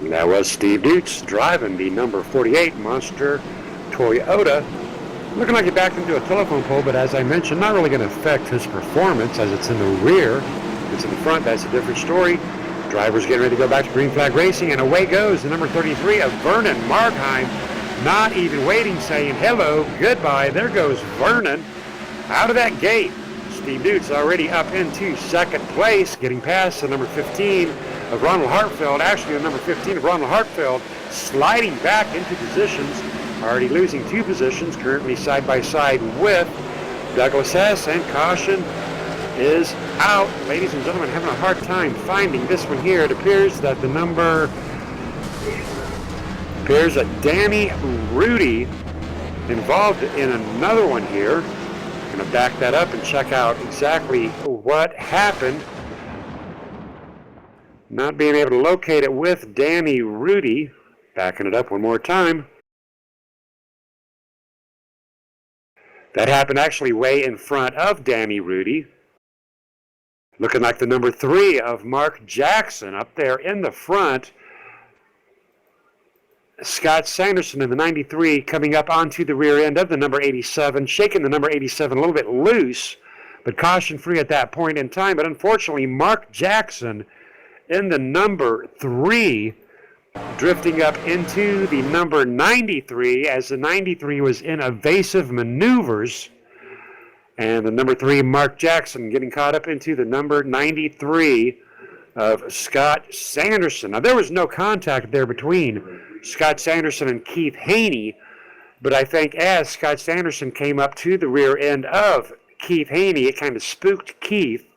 That was Steve Dukes driving the number 48 Monster Toyota. Looking like he backed into a telephone pole, but as I mentioned, not really going to affect his performance as it's in the rear. If it's in the front, that's a different story. Driver's getting ready to go back to green flag racing, and away goes the number 33 of Vernon Markheim. Not even waiting, saying hello, goodbye. There goes Vernon out of that gate. Steve Dukes already up into second place, getting past the number 15 of Ronald Hartfeld. Actually, the number 15 of Ronald Hartfeld sliding back into positions, already losing 2 positions, currently side by side with Douglas Hess, and caution is out. Ladies and gentlemen, having a hard time finding this one here. It appears that the number appears that Danny Rudy involved in another one here. I'm going to back that up and check out exactly what happened. Not being able to locate it with Danny Rudy. Backing it up one more time. That happened actually way in front of Danny Rudy. Looking like the number 3 of Mark Jackson up there in the front. Scott Sanderson in the 93 coming up onto the rear end of the number 87, shaking the number 87 a little bit loose, but caution free at that point in time. But unfortunately, Mark Jackson in the number 3 drifting up into the number 93 as the 93 was in evasive maneuvers. And the number 3, Mark Jackson, getting caught up into the number 93 of Scott Sanderson. Now, there was no contact there between Scott Sanderson and Keith Haney, but I think as Scott Sanderson came up to the rear end of Keith Haney, it kind of spooked Keith,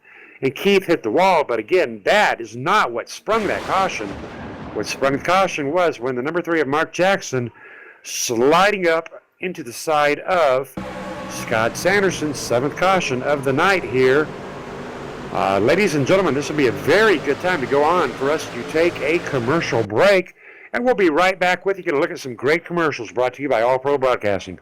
and Keith hit the wall. But again, that is not what sprung that caution. What sprung the caution was when the number 3 of Mark Jackson sliding up into the side of Scott Sanderson's 7th caution of the night here. Ladies and gentlemen, this will be a very good time to go on for us to take a commercial break, and we'll be right back with you to look at some great commercials brought to you by All Pro Broadcasting.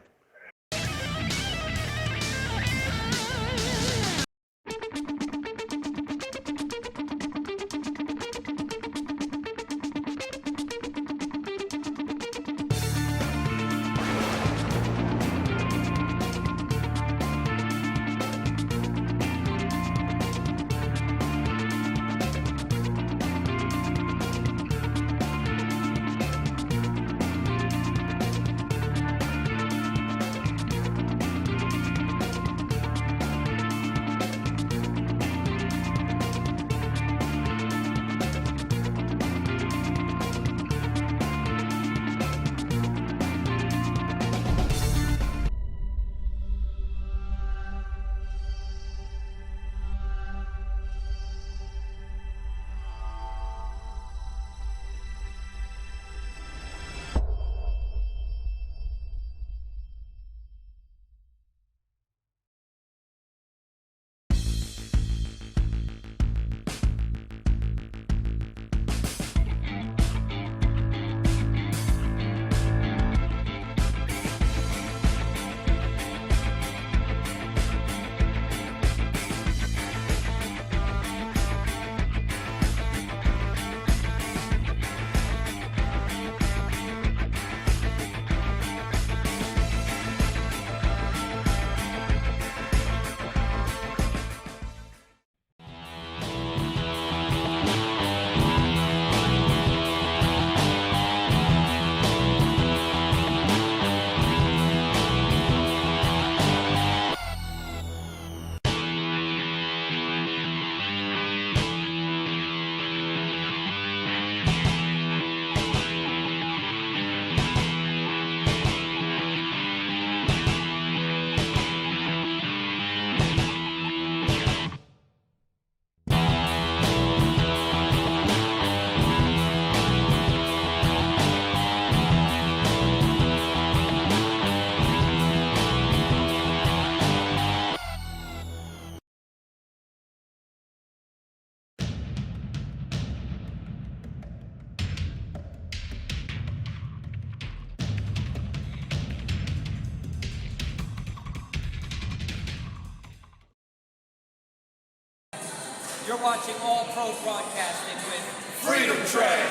You're watching All Pro Broadcasting with Freedom Train.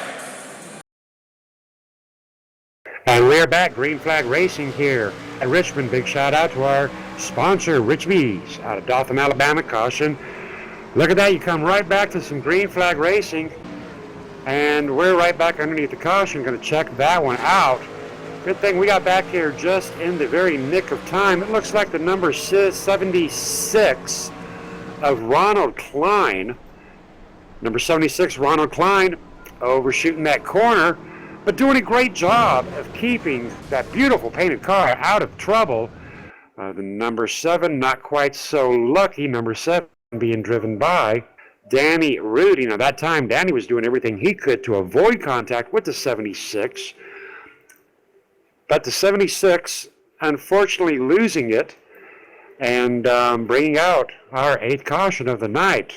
And we're back, Green Flag Racing here at Richmond. Big shout out to our sponsor, RICHIE out of Dothan, Alabama. Caution. Look at that, you come right back to some Green Flag Racing, and we're right back underneath the caution, going to check that one out. Good thing we got back here just in the very nick of time. It looks like the number 76 of Ronald Klein. Number 76, Ronald Klein, overshooting that corner, but doing a great job of keeping that beautiful painted car out of trouble. The number 7, not quite so lucky. Number 7 being driven by Danny Rudy. Now that time, Danny was doing everything he could to avoid contact with the 76. But the 76, unfortunately losing it and bringing out our 8th caution of the night.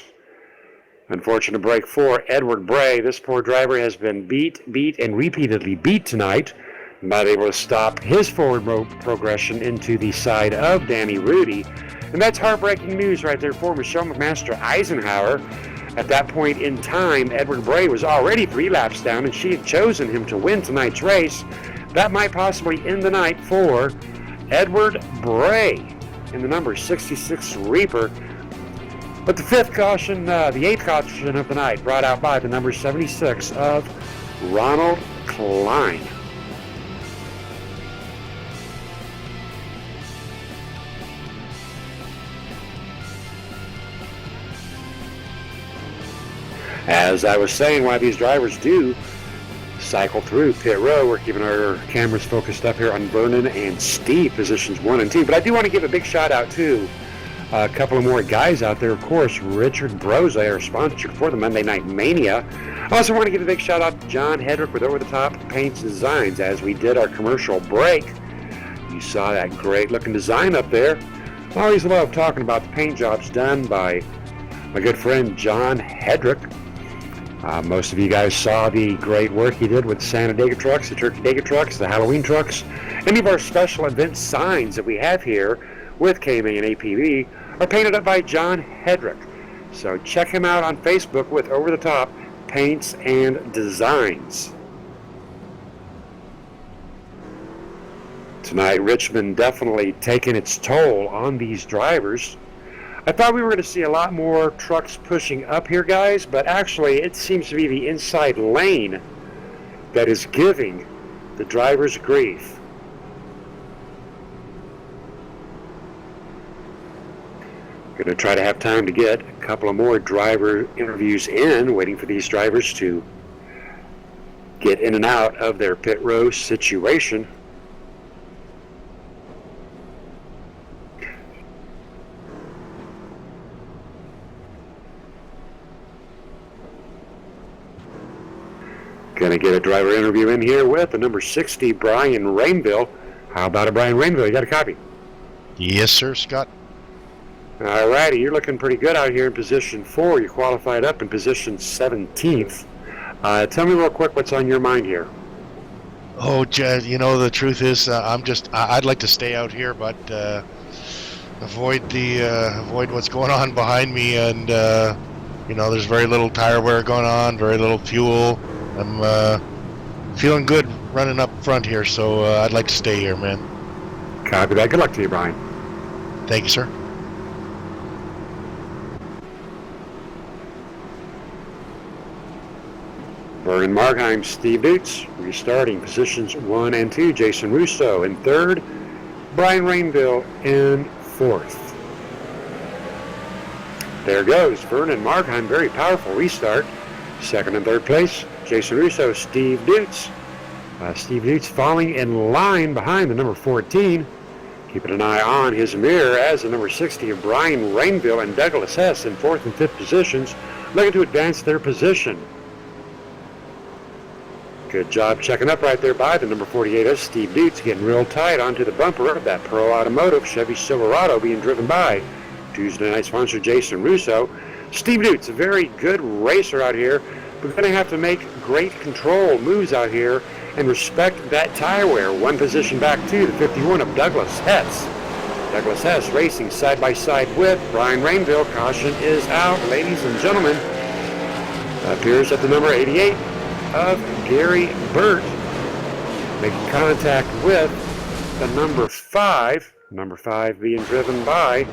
Unfortunate break for Edward Bray. This poor driver has been beat, and repeatedly beat tonight. Not able to stop his forward progression into the side of Danny Rudy. And that's heartbreaking news right there for Michelle McMaster Eisenhower. At that point in time, Edward Bray was already 3 laps down, and she had chosen him to win tonight's race. That might possibly end the night for Edward Bray in the number 66 Reaper. But the 8th caution of the night, brought out by the number 76 of Ronald Klein. As I was saying, why these drivers do cycle through pit row, we're keeping our cameras focused up here on Vernon and Steve, positions 1 and 2. But I do want to give a big shout out to a couple of more guys out there. Of course, Richard Brose, our sponsor for the Monday Night Mania. I also want to give a big shout out to John Hedrick with Over the Top Paints and Designs. As we did our commercial break, you saw that great looking design up there. I always love talking about the paint jobs done by my good friend John Hedrick. Most of you guys saw the great work he did with the Santa Diego trucks, the Turkey Diego trucks, the Halloween trucks. Any of our special event signs that we have here with KMA and APB are painted up by John Hedrick. So check him out on Facebook with Over the Top Paints and Designs. Tonight, Richmond definitely taking its toll on these drivers. I thought we were going to see a lot more trucks pushing up here, guys, but actually it seems to be the inside lane that is giving the drivers grief. Going to try to have time to get a couple of more driver interviews in, waiting for these drivers to get in and out of their pit row situation. Going to get a driver interview in here with the number 60, Brian Rainville. How about it, Brian Rainville? You got a copy? Yes, sir, Scott. All righty, you're looking pretty good out here in position 4. You qualified up in position 17th. Tell me real quick what's on your mind here. Oh, Jazz, you know, the truth is, I'd like to stay out here, but avoid what's going on behind me, and you know, there's very little tire wear going on, very little fuel. I'm feeling good running up front here, so I'd like to stay here, man. Copy that. Good luck to you, Brian. Thank you, sir. Vernon Markheim, Steve Dutz, restarting positions 1 and 2. Jason Russo in 3rd. Brian Rainville in 4th. There goes Vernon Markheim. Very powerful restart. 2nd and 3rd place, Jason Russo, Steve Dutz. Steve Dutz falling in line behind the number 14. Keeping an eye on his mirror as the number 60 of Brian Rainville and Douglas Hess in 4th and 5th positions, looking to advance their position. Good job checking up right there by the number 48 of Steve Dutz, getting real tight onto the bumper of that Pro Automotive Chevy Silverado being driven by Tuesday night sponsor Jason Russo. Steve Dutz, a very good racer out here. We're going to have to make great control moves out here and respect that tire wear. 1 position back to the 51 of Douglas Hess. Douglas Hess racing side by side with Brian Rainville. Caution is out, ladies and gentlemen. Appears at the number 88 of Gary Burt. Making contact with the number 5. Number 5 being driven by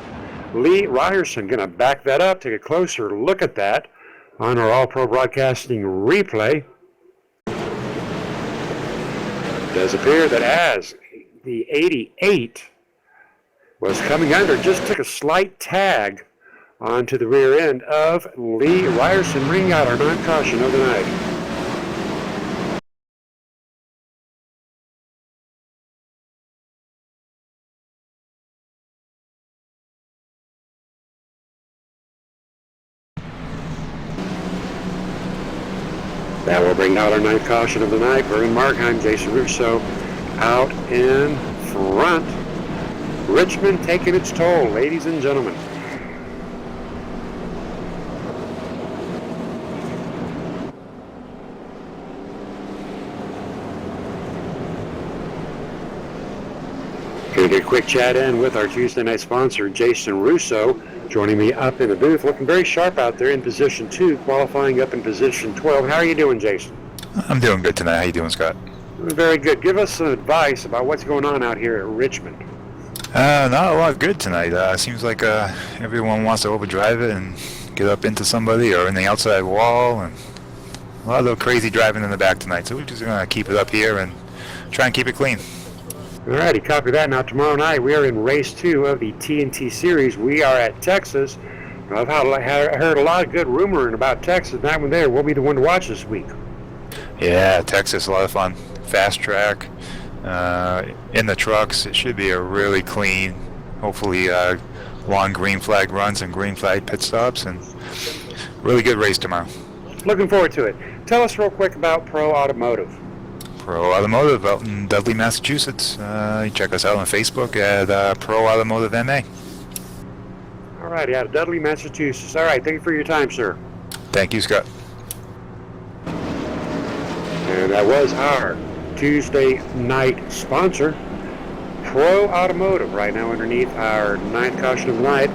Lee Ryerson. Going to back that up, take a closer look at that on our All-Pro Broadcasting replay. It does appear that as the 88 was coming under, just took a slight tag onto the rear end of Lee Ryerson, bringing out our non-caution of the night. That will bring out our ninth caution of the night. Vernon Markheim, Jason Russo out in front. Richmond taking its toll, ladies and gentlemen. quick chat in with our Tuesday night sponsor, Jason Russo, joining me up in the booth, looking very sharp out there in position 2, qualifying up in position 12. How are you doing, Jason? I'm doing good tonight. How you doing, Scott? Very good. Give us some advice about what's going on out here at Richmond. Not a lot good tonight. Seems like everyone wants to overdrive it and get up into somebody or in the outside wall, and a lot of crazy driving in the back tonight. So we're just going to keep it up here and try and keep it clean. Alrighty, copy that. Now tomorrow night we are in race 2 of the TNT series. We are at Texas. I've heard a lot of good rumoring about Texas. That one there, we'll be the one to watch this week. Yeah, Texas, a lot of fun. Fast track, in the trucks. It should be a really clean, hopefully long green flag runs and green flag pit stops, and really good race tomorrow. Looking forward to it. Tell us real quick about Pro Automotive. Pro Automotive out in Dudley, Massachusetts. You check us out on Facebook at Pro Automotive MA. All righty, out of Dudley, Massachusetts. All right, thank you for your time, sir. Thank you, Scott. And that was our Tuesday night sponsor, Pro Automotive, right now underneath our 9th caution of the night,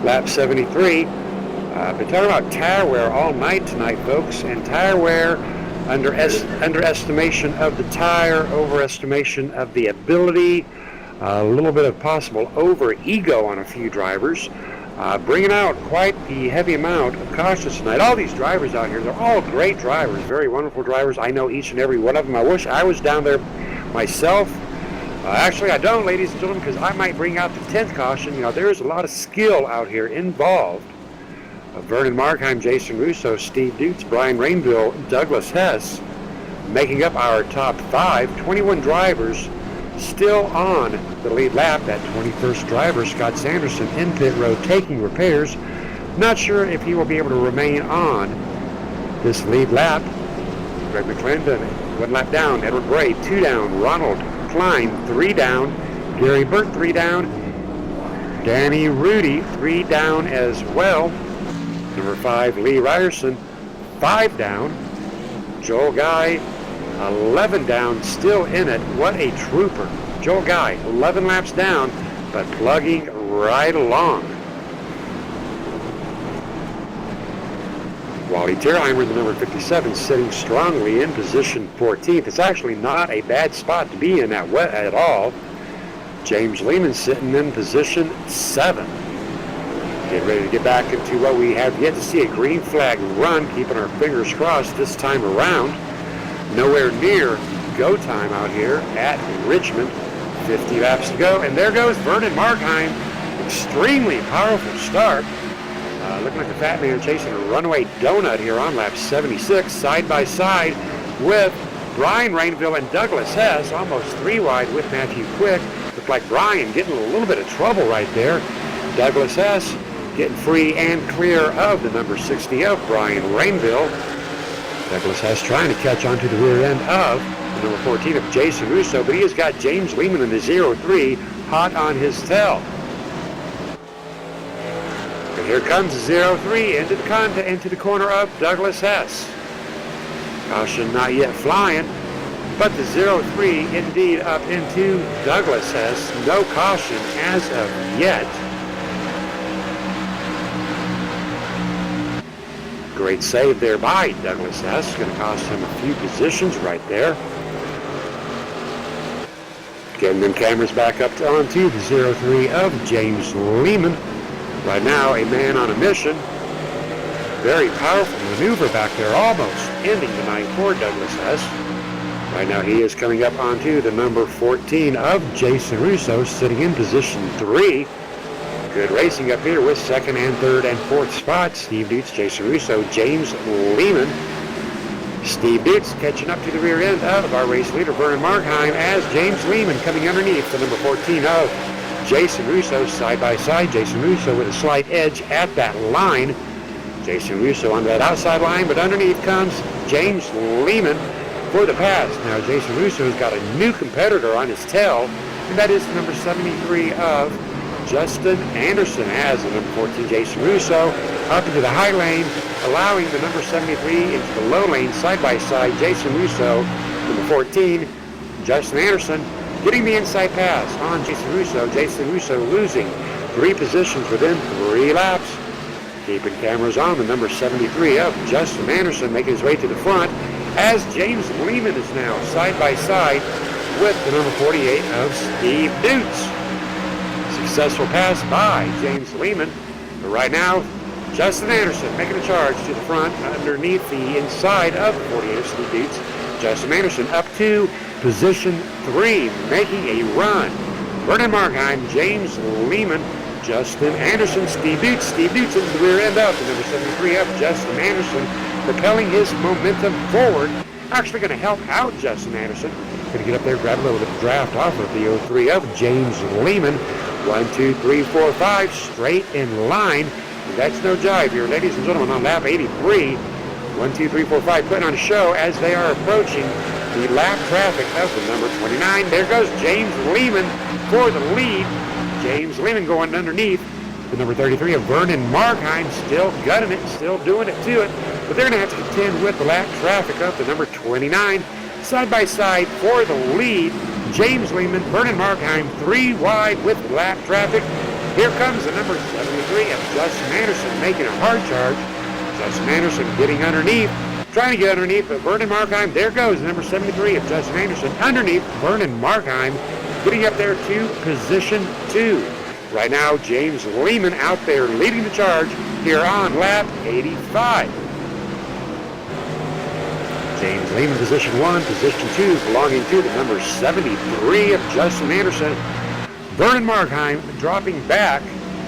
lap 73. Been talking about tire wear all night tonight, folks, and tire wear, underestimation of the tire, overestimation of the ability, a little bit of possible over-ego on a few drivers, bringing out quite the heavy amount of cautions tonight. All these drivers out here, they're all great drivers, very wonderful drivers. I know each and every one of them. I wish I was down there myself. Actually, I don't, ladies and gentlemen, because I might bring out the 10th caution. You know, there's a lot of skill out here involved. Vernon Markheim, Jason Russo, Steve Dutz, Brian Rainville, Douglas Hess, making up our top 5. 21 drivers still on the lead lap. That 21st driver, Scott Sanderson, in pit road taking repairs. Not sure if he will be able to remain on this lead lap. Greg McClendon, 1 lap down. Edward Bray, 2 down. Ronald Klein, 3 down. Gary Burt, 3 down. Danny Rudy, 3 down as well. Number 5, Lee Ryerson, 5 down. Joel Guy, 11 down, still in it. What a trooper. Joel Guy, 11 laps down, but plugging right along. Wally Tierheimer, the number 57, sitting strongly in position 14th. It's actually not a bad spot to be in at all. James Lehman sitting in position 7. Getting ready to get back into what we have yet to see, a green flag run, keeping our fingers crossed this time around. Nowhere near go time out here at Richmond. 50 laps to go, and there goes Vernon Markheim. Extremely powerful start. Looking like the fat man chasing a runaway donut here on lap 76, side by side with Brian Rainville and Douglas Hess, almost 3 wide with Matthew Quick. Looked like Brian getting a little bit of trouble right there. Douglas Hess getting free and clear of the number 60 of Brian Rainville. Douglas Hess trying to catch onto the rear end of the number 14 of Jason Russo, but he has got James Lehman in the 0-3 hot on his tail. And here comes 0-3 into the corner of Douglas Hess. Caution not yet flying, but the 0-3 indeed up into Douglas Hess. No caution as of yet. Great save there by Douglas Hess. Going to cost him a few positions right there. Getting them cameras back up onto the 0-3 of James Lehman. Right now, a man on a mission. Very powerful maneuver back there, almost ending the night for Douglas Hess. Right now, he is coming up onto the number 14 of Jason Russo, sitting in position 3. Good racing up here with 2nd and 3rd and 4th spots. Steve Dutz, Jason Russo, James Lehman. Steve Dutz catching up to the rear end of our race leader, Vernon Markheim, as James Lehman coming underneath the number 14 of Jason Russo, side by side. Jason Russo with a slight edge at that line. Jason Russo on that outside line, but underneath comes James Lehman for the pass. Now Jason Russo's got a new competitor on his tail, and that is the number 73 of Justin Anderson, as the number 14 Jason Russo up into the high lane, allowing the number 73 into the low lane side by side. Jason Russo, number 14, Justin Anderson getting the inside pass on Jason Russo. Jason Russo losing 3 positions within 3 laps. Keeping cameras on the number 73 of Justin Anderson, making his way to the front as James Lehman is now side by side with the number 48 of Steve Dutz. Successful pass by James Lehman. But right now, Justin Anderson making a charge to the front underneath the inside of 48 of Steve Dutz. Justin Anderson up to position 3, making a run. Vernon Markheim, James Lehman, Justin Anderson, Steve Dutz. Steve Dutz into the rear end of the number 73 of Justin Anderson, propelling his momentum forward. Actually going to help out Justin Anderson. Going to get up there, grab a little bit of draft off of the 03 of James Lehman. 1, 2, 3, 4, 5, straight in line. That's no jive here, ladies and gentlemen, on lap 83. 1, 2, 3, 4, 5, putting on a show as they are approaching the lap traffic of the number 29. There goes James Lehman for the lead. James Lehman going underneath the number 33 of Vernon Markheim, still gutting it, still doing it to it. But they're going to have to contend with the lap traffic of the number 29. Side by side for the lead, James Lehman, Vernon Markheim, 3 wide with lap traffic. Here comes the number 73 of Justin Anderson making a hard charge. Justin Anderson getting underneath, trying to get underneath, but Vernon Markheim, there goes the number 73 of Justin Anderson underneath Vernon Markheim, getting up there to position 2. Right now, James Lehman out there leading the charge here on lap 85. James Lehman, position 1, position 2, belonging to the number 73 of Justin Anderson. Vernon Markheim dropping back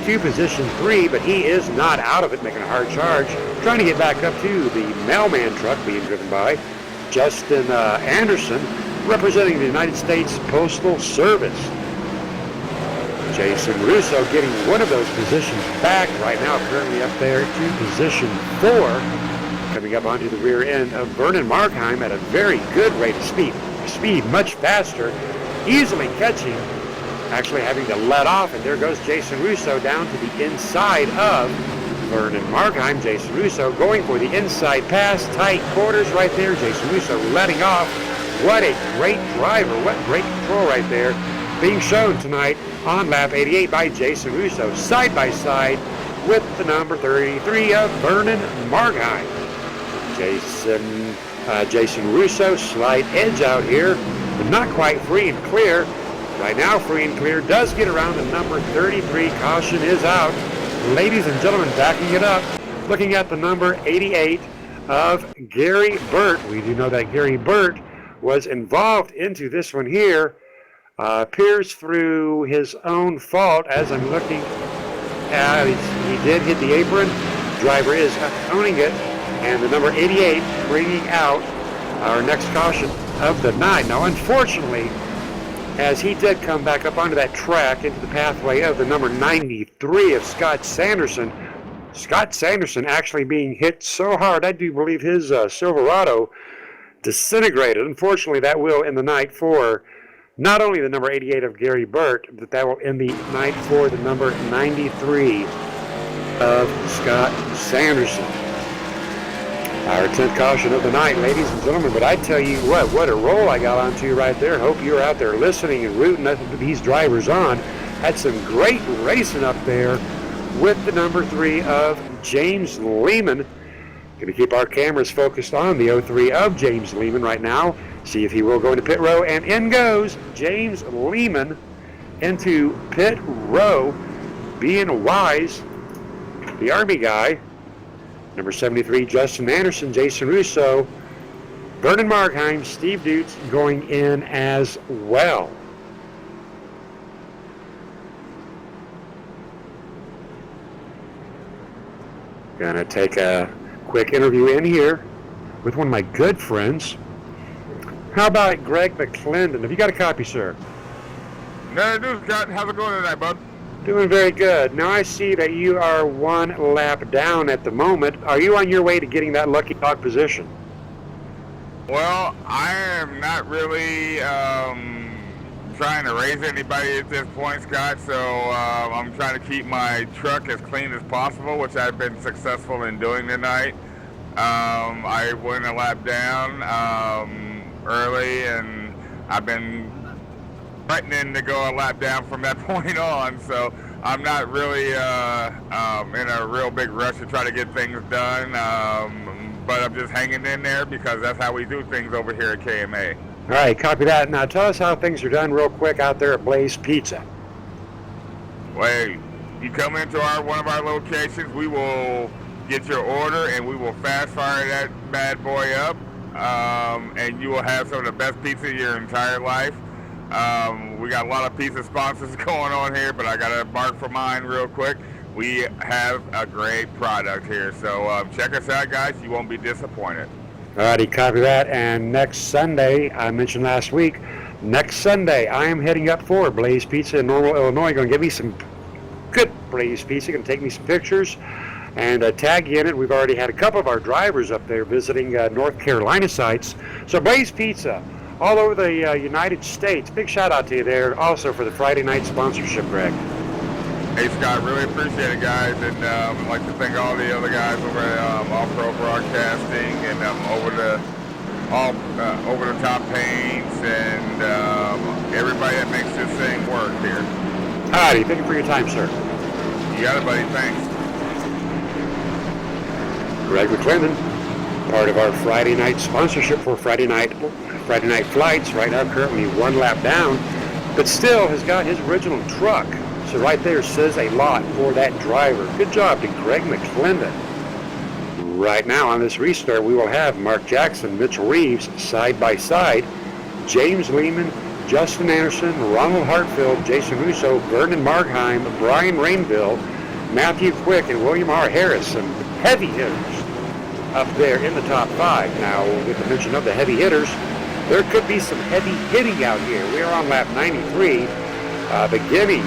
to position 3, but he is not out of it, making a hard charge, trying to get back up to the mailman truck being driven by Justin Anderson, representing the United States Postal Service. Jason Russo getting one of those positions back right now, currently up there to position 4, coming up onto the rear end of Vernon Markheim at a very good rate of speed much faster, easily catching, actually having to let off, and there goes Jason Russo down to the inside of Vernon Markheim. Jason Russo going for the inside pass, tight quarters right there. Jason Russo letting off. What a great driver, what great control right there being shown tonight on lap 88 by Jason Russo, side by side with the number 33 of Vernon Markheim. Jason Russo, slight edge out here, but not quite free and clear. Right now, free and clear does get around the number 33. Caution is out. Ladies and gentlemen, backing it up, looking at the number 88 of Gary Burt. We do know that Gary Burt was involved into this one here. Appears through his own fault as I'm looking at. He did hit the apron. Driver is owning it. And the number 88 bringing out our next caution of the night. Now, unfortunately, as he did come back up onto that track into the pathway of the number 93 of Scott Sanderson. Scott Sanderson actually being hit so hard, I do believe his Silverado disintegrated. Unfortunately, that will end the night for not only the number 88 of Gary Burt, but that will end the night for the number 93 of Scott Sanderson. Our 10th caution of the night, ladies and gentlemen. But I tell you what a roll I got onto right there. Hope you're out there listening and rooting these drivers on. Had some great racing up there with the number 3 of James Lehman. Going to keep our cameras focused on the 03 of James Lehman right now. See if he will go into pit row. And in goes James Lehman into pit row, being wise, the Army guy. Number 73, Justin Anderson, Jason Russo, Vernon Markheim, Steve Dutz going in as well. Gonna take a quick interview in here with one of my good friends. How about Greg McClendon? Have you got a copy, sir? No, I do, Scott. How's it going tonight, bud? Doing very good. Now I see that you are 1 lap down at the moment. Are you on your way to getting that lucky dog position? Well, I am not really trying to raise anybody at this point, Scott, so I'm trying to keep my truck as clean as possible, which I've been successful in doing tonight. I went a lap down early, and I've been threatening to go a lap down from that point on. So I'm not really in a real big rush to try to get things done. But I'm just hanging in there because that's how we do things over here at KMA. All right, copy that. Now tell us how things are done real quick out there at Blaze Pizza. Well, you come into one of our locations, we will get your order and we will fast fire that bad boy up, and you will have some of the best pizza of your entire life. We got a lot of pizza sponsors going on here, but I got to mark for mine real quick. We have a great product here, so check us out, guys. You won't be disappointed. All righty, copy that. And next Sunday, I mentioned last week, next Sunday I am heading up for Blaze Pizza in Normal, Illinois. Going to give me some good Blaze Pizza. Going to take me some pictures and tag you in it. We've already had a couple of our drivers up there visiting North Carolina sites. So Blaze Pizza all over the United States. Big shout out to you there also for the Friday night sponsorship, Greg. Hey Scott, really appreciate it, guys, and I'd like to thank all the other guys over at All Pro Broadcasting and over the top paints and everybody that makes this thing work here. All righty, thank you for your time, sir. You got it, buddy. Thanks. Greg McClendon, part of our Friday night sponsorship for Friday night flights. Right now, currently one lap down, but still has got his original truck. So right there says a lot for that driver. Good job to Greg McClendon. Right now on this restart, we will have Mark Jackson, Mitchell Reeves side by side, James Lehman, Justin Anderson, Ronald Hartfield, Jason Russo, Vernon Markheim, Brian Rainville, Matthew Quick, and William R. Harris, some heavy hitters up there in the top 5. Now, with the mention of the heavy hitters, there could be some heavy hitting out here. We are on lap 93, beginning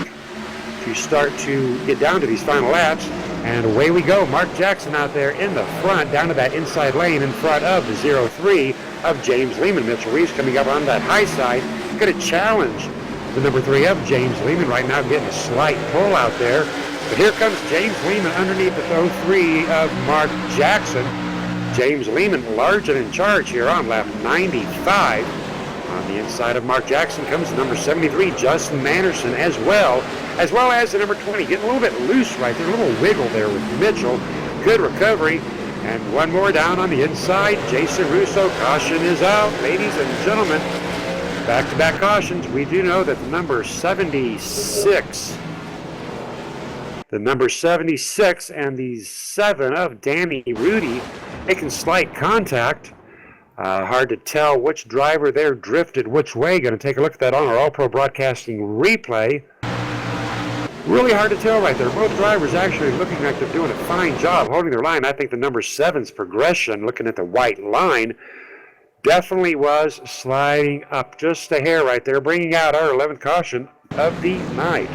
to start to get down to these final laps, and away we go. Mark Jackson out there in the front, down to that inside lane in front of the 03 of James Lehman. Mitchell Reeves coming up on that high side, going to challenge the number 3 of James Lehman right now, getting a slight pull out there. But here comes James Lehman underneath the 03 of Mark Jackson. James Lehman large and in charge here on lap 95. On the inside of Mark Jackson comes the number 73, Justin Anderson, as well as the number 20. Getting a little bit loose right there, a little wiggle there with Mitchell. Good recovery. And one more down on the inside. Jason Russo, caution is out. Ladies and gentlemen, back-to-back cautions. We do know that the number 76 and the 7 of Danny Rudy making slight contact. Hard to tell which driver there drifted which way. Going to take a look at that on our All Pro Broadcasting replay. Really hard to tell right there. Both drivers actually looking like they're doing a fine job holding their line. I think the number 7's progression, looking at the white line, definitely was sliding up just a hair right there, bringing out our 11th caution of the night.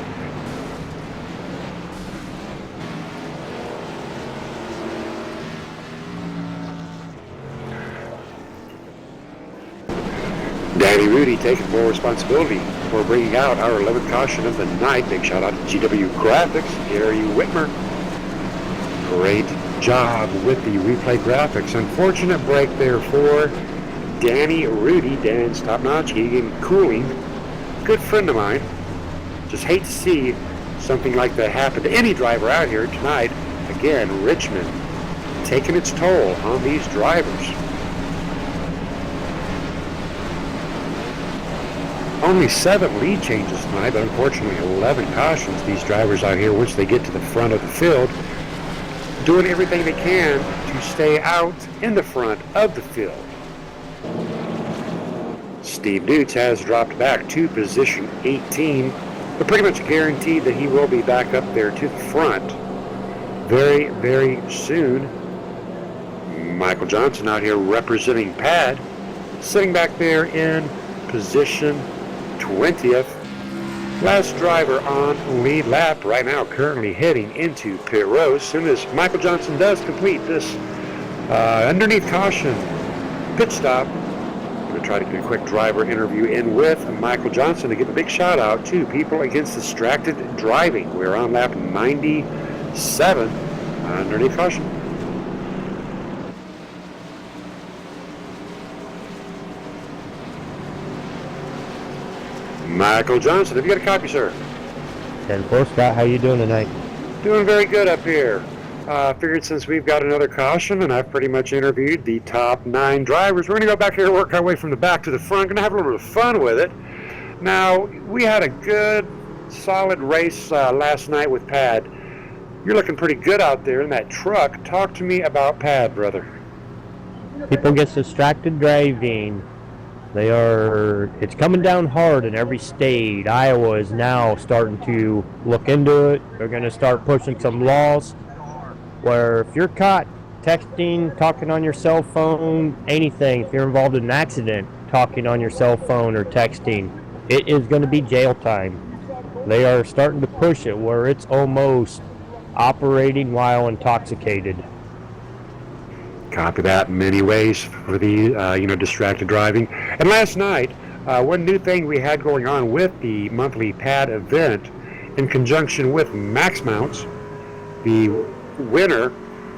Danny Rudy taking full responsibility for bringing out our 11th caution of the night. Big shout out to GW Graphics, Gary Whitmer. Great job with the replay graphics. Unfortunate break there for Danny Rudy. Dan's top notch, Egan Cooling. Good friend of mine. Just hate to see something like that happen to any driver out here tonight. Again, Richmond taking its toll on these drivers. Only 7 lead changes tonight, but unfortunately 11 cautions. These drivers out here, once they get to the front of the field, doing everything they can to stay out in the front of the field. Steve Dutz has dropped back to position 18, but pretty much guaranteed that he will be back up there to the front very, very soon. Michael Johnson out here representing Pad, sitting back there in position 20th. Last driver on lead lap right now, currently heading into pit row. As soon as Michael Johnson does complete this underneath caution pit stop, I'm going to try to get a quick driver interview in with Michael Johnson to give a big shout out to people against distracted driving. We're on lap 97 underneath caution. Michael Johnson. Have you got a copy, sir? 10-4, Scott. How you doing tonight? Doing very good up here. Figured since we've got another caution and I've pretty much interviewed the top 9 drivers, we're going to go back here and work our way from the back to the front. Going to have a little bit of fun with it. Now, we had a good, solid race last night with Pad. You're looking pretty good out there in that truck. Talk to me about Pad, brother. People get distracted driving. It's coming down hard in every state. Iowa is now starting to look into it. They're going to start pushing some laws where if you're caught texting, talking on your cell phone, anything, if you're involved in an accident, talking on your cell phone or texting, it is going to be jail time. They are starting to push it where it's almost operating while intoxicated. Copy that in many ways for the distracted driving. And last night, one new thing we had going on with the monthly Pad event in conjunction with Max Mounts, the winner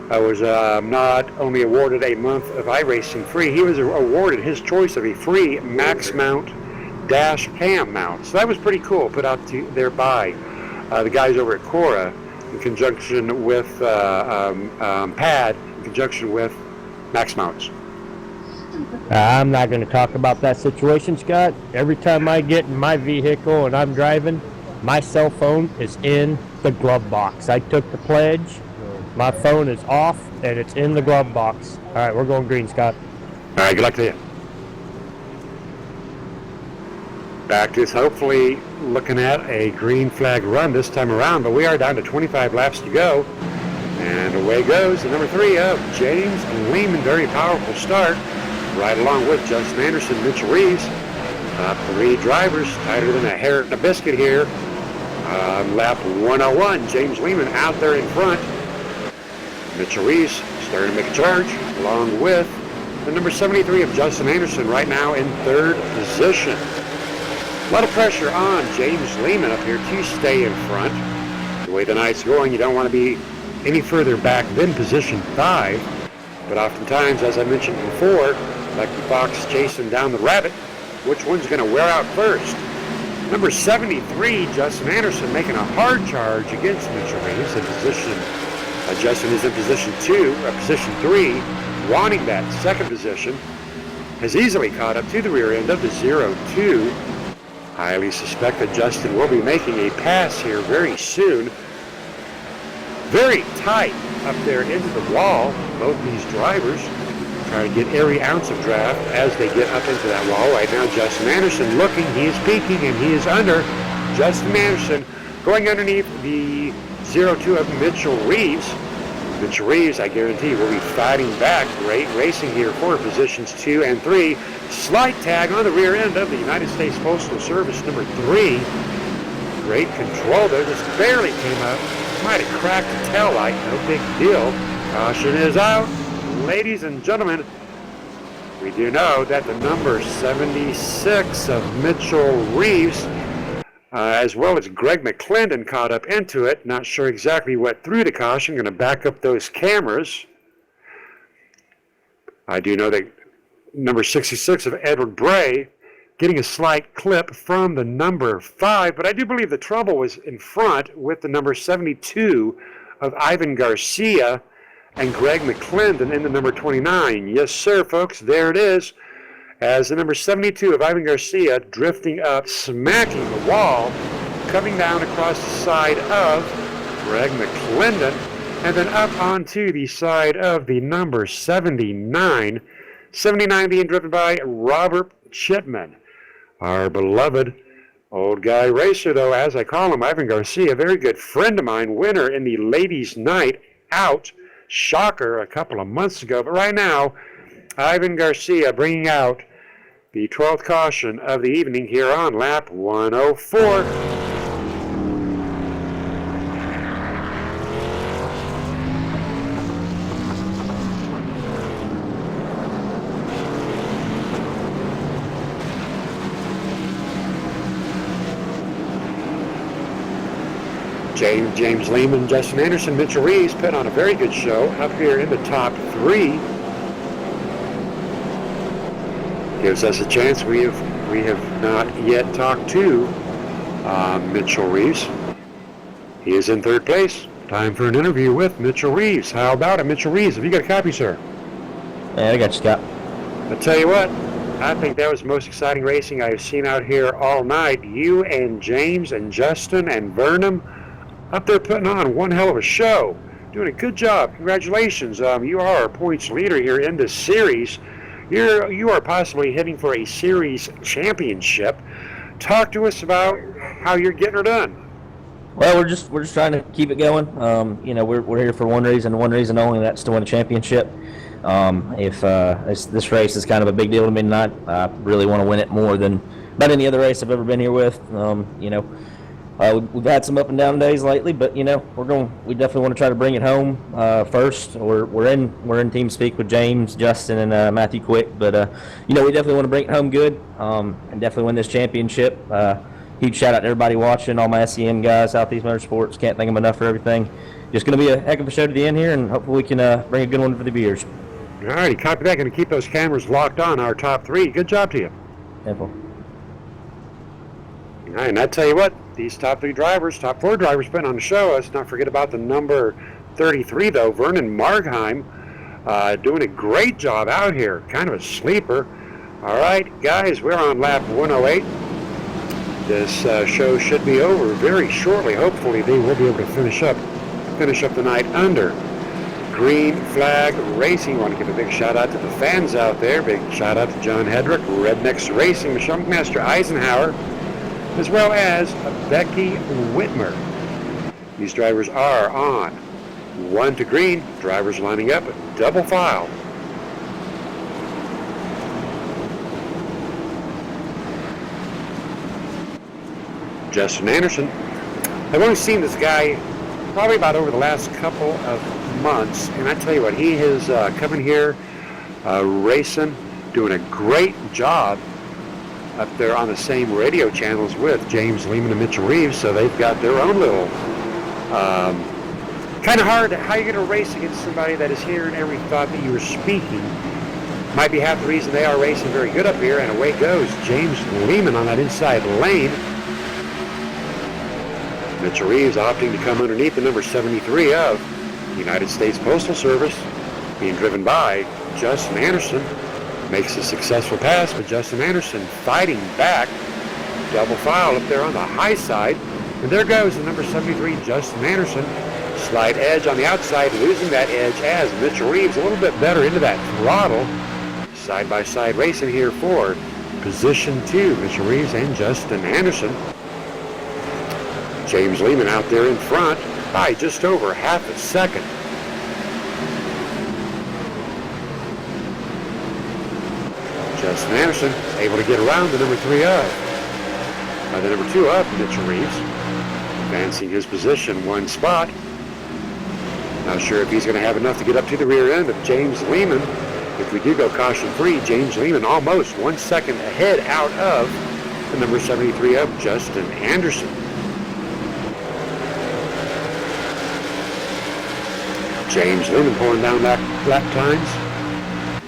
was not only awarded a month of iRacing free, he was awarded his choice of a free Max Mount dash cam mount. So that was pretty cool, put out there by the guys over at Cora in conjunction with Pad, in conjunction with Max Mounts. I'm not going to talk about that situation, Scott. Every time I get in my vehicle and I'm driving, my cell phone is in the glove box. I took the pledge. My phone is off and it's in the glove box. All right, we're going green, Scott. All right, good luck to you. Back to hopefully looking at a green flag run this time around, but we are down to 25 laps to go. And away goes the number 3 of James Lehman. Very powerful start. Right along with Justin Anderson, Mitchell Reeves. 3 drivers tighter than a hair and a biscuit here. Lap 101, James Lehman out there in front. Mitchell Reeves starting to make a charge, along with the number 73 of Justin Anderson right now in 3rd position. A lot of pressure on James Lehman up here to stay in front. The way the night's going, you don't want to be any further back than position 5. But oftentimes, as I mentioned before, like the fox chasing down the rabbit, which one's going to wear out first? Number 73, Justin Anderson, making a hard charge against Mitchell Reeves in position. Justin is in position 2, position 3, wanting that 2nd position. Has easily caught up to the rear end of the 0-2. Highly suspect that Justin will be making a pass here very soon. Very tight up there into the wall. Both these drivers trying to get every ounce of draft as they get up into that wall. Right now, Justin Anderson looking. He is peeking and he is under. Justin Anderson going underneath the 0-2 of Mitchell Reeves. Mitchell Reeves, I guarantee, will be fighting back. Great racing here for positions 2 and 3. Slight tag on the rear end of the United States Postal Service, number 3. Great control there. Just barely came up. Might have cracked the tail light. No big deal. Caution is out. Ladies and gentlemen, we do know that the number 76 of Mitchell Reeves, as well as Greg McClendon, caught up into it. Not sure exactly what threw the caution. Going to back up those cameras. I do know that number 66 of Edward Bray getting a slight clip from the number 5, but I do believe the trouble was in front with the number 72 of Ivan Garcia and Greg McClendon in the number 29. Yes, sir, folks, there it is. As the number 72 of Ivan Garcia drifting up, smacking the wall, coming down across the side of Greg McClendon, and then up onto the side of the number 79. 79 being driven by Robert Chipman. Our beloved old guy racer, though, as I call him, Ivan Garcia, a very good friend of mine, winner in the Ladies' Night Out Shocker a couple of months ago. But right now, Ivan Garcia bringing out the 12th caution of the evening here on lap 104. James Lehman, Justin Anderson, Mitchell Reeves put on a very good show up here in the top 3. Gives us a chance. We have we have not yet talked to Mitchell Reeves. He is in third place. Time for an interview with Mitchell Reeves. How about it, Mitchell Reeves? Have you got a copy, sir? Yeah, I got you, Scott. I'll tell you what, I think that was the most exciting racing I've seen out here all night. You and James and Justin and Vernon up there putting on one hell of a show. Doing a good job. Congratulations. You are our points leader here in this series. You are possibly heading for a series championship. Talk to us about how you're getting her done. Well, we're just trying to keep it going. We're here for one reason only, and that's to win a championship. If this race is kind of a big deal to me tonight, I really want to win it more than about any other race I've ever been here with. We've had some up and down days lately, but we definitely want to try to bring it home first. We're in team speak with James, Justin, and Matthew Quick, but we definitely want to bring it home good and definitely win this championship. Huge shout out to everybody watching, all my SEN guys, Southeast Motorsports. Can't thank them enough for everything. Just going to be a heck of a show to the end here, and hopefully we can bring a good one for the viewers. All righty, copy that. Going to keep those cameras locked on our top three. Good job to you. Simple. All right, and I tell you what, these top four drivers putting on the show. Let's not forget about the number 33, though, Vernon Margheim, doing a great job out here. Kind of a sleeper. All right, guys, we're on lap 108. This show should be over very shortly. Hopefully, they will be able to finish up the night under green flag racing. I want to give a big shout out to the fans out there. Big shout out to John Hedrick, Rednecks Racing, Michelle McMaster Eisenhower, as well as Becky Whitmer. These drivers are on 1 to green. Drivers lining up double file. Justin Anderson. I've only seen this guy probably about over the last couple of months, and I tell you what, he is coming here, racing, doing a great job up there on the same radio channels with James Lehman and Mitchell Reeves, so they've got their own little, kind of hard, how are you going to race against somebody that is hearing every thought that you are speaking? Might be half the reason they are racing very good up here, and away goes James Lehman on that inside lane. Mitchell Reeves opting to come underneath the number 73 of the United States Postal Service, being driven by Justin Anderson. Makes a successful pass, but Justin Anderson fighting back. Double file up there on the high side. And there goes the number 73, Justin Anderson. Slight edge on the outside, losing that edge as Mitchell Reeves a little bit better into that throttle. Side-by-side racing here for position 2, Mitchell Reeves and Justin Anderson. James Lehman out there in front by just over half a second. Justin Anderson able to get around the number 3 up. The number 2 up, Mitchell Reeves, advancing his position 1 spot. Not sure if he's going to have enough to get up to the rear end of James Lehman. If we do go caution free, James Lehman almost 1 second ahead out of the number 73 up, Justin Anderson. James Lehman pulling down lap times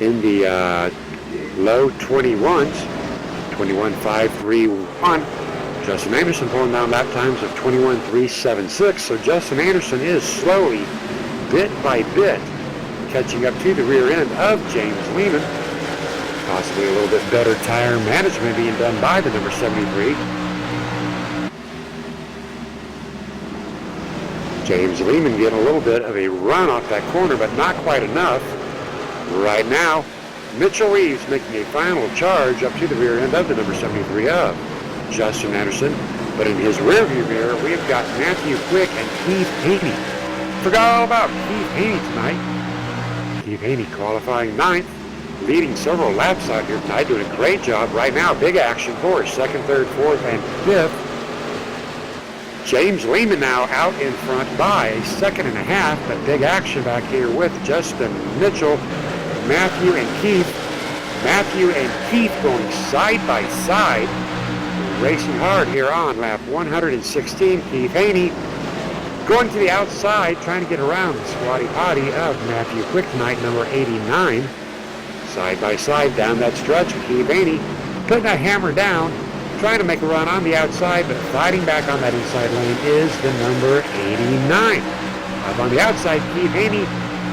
in the low 21s, 21.531. Justin Anderson pulling down lap times of 21.376. So Justin Anderson is slowly, bit by bit, catching up to the rear end of James Lehman. Possibly a little bit better tire management being done by the number 73. James Lehman getting a little bit of a run off that corner, but not quite enough. Right now, Mitchell Reeves making a final charge up to the rear end of the number 73 of Justin Anderson. But in his rearview mirror, we've got Matthew Quick and Keith Haney. Forgot all about Keith Haney tonight. Keith Haney qualifying 9th, leading several laps out here tonight, doing a great job. Right now, big action for 2nd, 3rd, 4th, and 5th. James Lehman now out in front by a 1.5 seconds, but big action back here with Justin Mitchell, Matthew and Keith. Matthew and Keith going side by side, racing hard here on lap 116. Keith Haney going to the outside, trying to get around the squatty potty of Matthew Quick tonight, number 89. Side by side down that stretch, Keith Haney putting that hammer down, trying to make a run on the outside, but fighting back on that inside lane is the number 89. Up on the outside, Keith Haney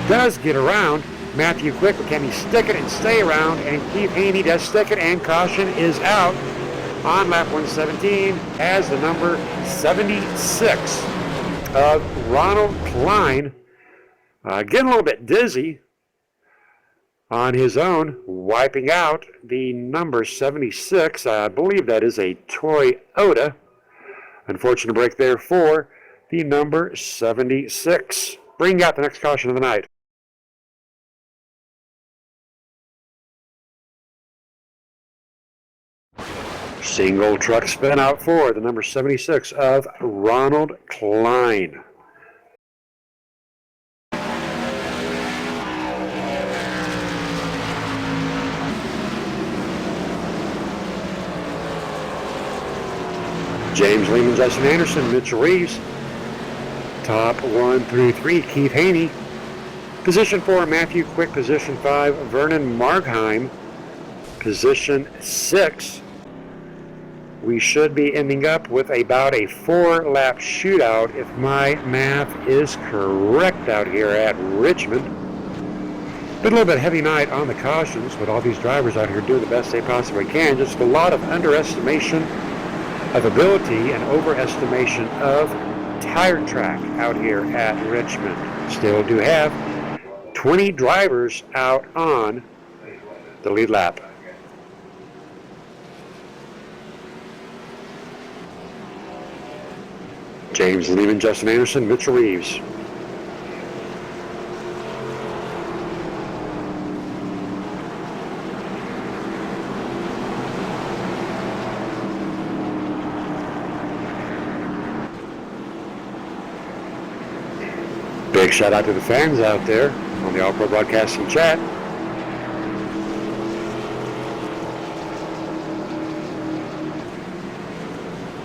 does get around Matthew Quick, but can he stick it and stay around? And Keith Haney does stick it, and caution is out on lap 117 as the number 76 of Ronald Klein, getting a little bit dizzy on his own, wiping out the number 76. I believe that is a Toyota. Unfortunate break there for the number 76. Bring out the next caution of the night. Single truck spin out for the number 76 of Ronald Klein. James Lehman, Justin Anderson, Mitchell Reeves. Top 1 through 3, Keith Haney. Position 4, Matthew Quick. Position 5, Vernon Markheim. Position 6. We should be ending up with about a 4-lap shootout if my math is correct out here at Richmond. Been a little bit heavy night on the cautions with all these drivers out here doing the best they possibly can. Just a lot of underestimation of ability and overestimation of tire track out here at Richmond. Still do have 20 drivers out on the lead lap. James Lehman, Justin Anderson, Mitchell Reeves. Big shout out to the fans out there on the All Pro Broadcasting chat.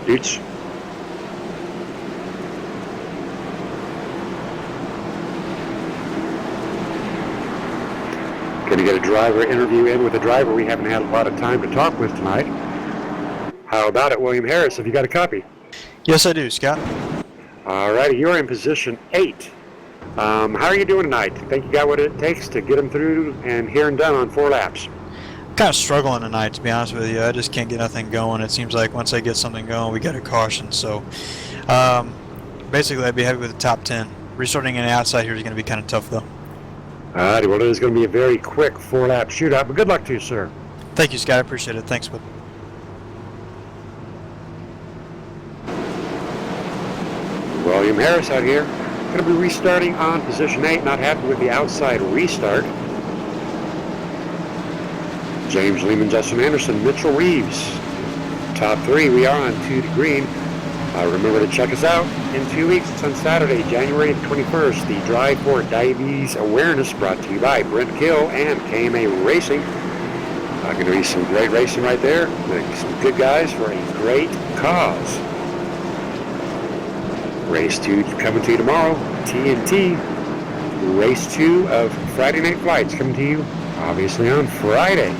Dudes. Going to get a driver interview in with a driver we haven't had a lot of time to talk with tonight. How about it, William Harris? Have you got a copy? Yes, I do, Scott. All righty, you're in position 8. How are you doing tonight? Think you got what it takes to get them through and here and done on 4 laps? Kind of struggling tonight, to be honest with you. I just can't get nothing going. It seems like once I get something going, we got a caution. So basically, I'd be happy with the top 10. Restarting on the outside here is going to be kind of tough, though. All righty, well, it is going to be a very quick 4-lap shootout, but good luck to you, sir. Thank you, Scott. I appreciate it. Thanks, bud. William Harris out here. Going to be restarting on position 8. Not happy with the outside restart. James Lehman, Justin Anderson, Mitchell Reeves. Top 3, we are on 2 to green. Remember to check us out in 2 weeks. It's on Saturday, January 21st. The Drive for Diabetes Awareness brought to you by Brent Kill and KMA Racing. Going to be some great racing right there. Some good guys for a great cause. Race 2 coming to you tomorrow. TNT. Race 2 of Friday Night Flights coming to you, obviously, on Friday.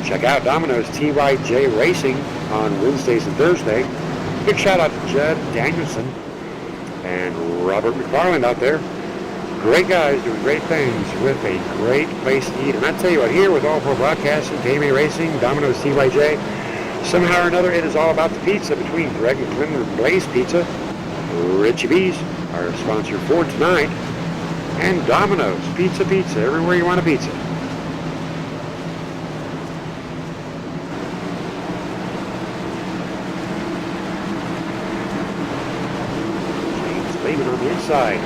Check out Domino's TYJ Racing on Wednesdays and Thursday. Big shout out to Judd Danielson and Robert McFarland out there. Great guys doing great things with a great place to eat. And I tell you what, here with All Pro Broadcasting, KMA Racing, Domino's TYJ, somehow or another it is all about the pizza between Greg and Clinton and Blaze Pizza. Richie B's, our sponsor for tonight, and Domino's Pizza, everywhere you want a pizza. James Lehman on the inside,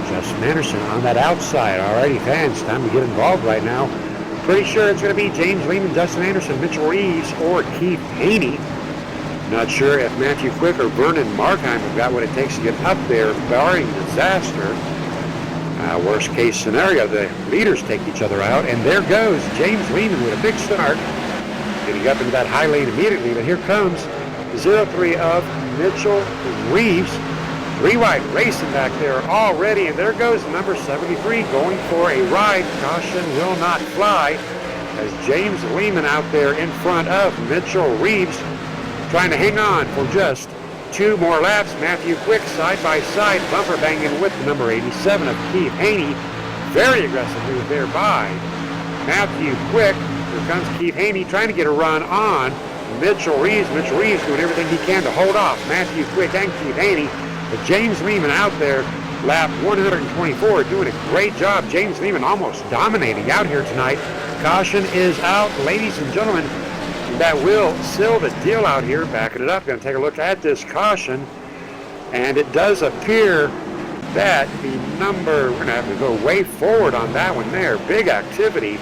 Justin Anderson on that outside. Alrighty, fans, time to get involved right now. Pretty sure it's going to be James Lehman, Justin Anderson, Mitchell Reeves, or Keith Haney. Not sure if Matthew Quick or Vernon Markheim have got what it takes to get up there, barring disaster. Worst case scenario, the leaders take each other out, and there goes James Lehman with a big start, getting up into that high lane immediately. But here comes 0-3 of Mitchell Reeves. 3 wide racing back there already, and there goes number 73 going for a ride. Caution will not fly. as James Lehman out there in front of Mitchell Reeves, trying to hang on for just 2 more laps. Matthew Quick side by side, bumper banging with the number 87 of Keith Haney. Very aggressively thereby Matthew Quick. Here comes Keith Haney trying to get a run on Mitchell Reeves. Mitchell Reeves doing everything he can to hold off Matthew Quick and Keith Haney. But James Lehman out there, lap 124, doing a great job. James Lehman almost dominating out here tonight. Caution is out, ladies and gentlemen. That will seal the deal out here. Backing it up, going to take a look at this caution. And it does appear that the number, we're going to have to go way forward on that one there. Big activity,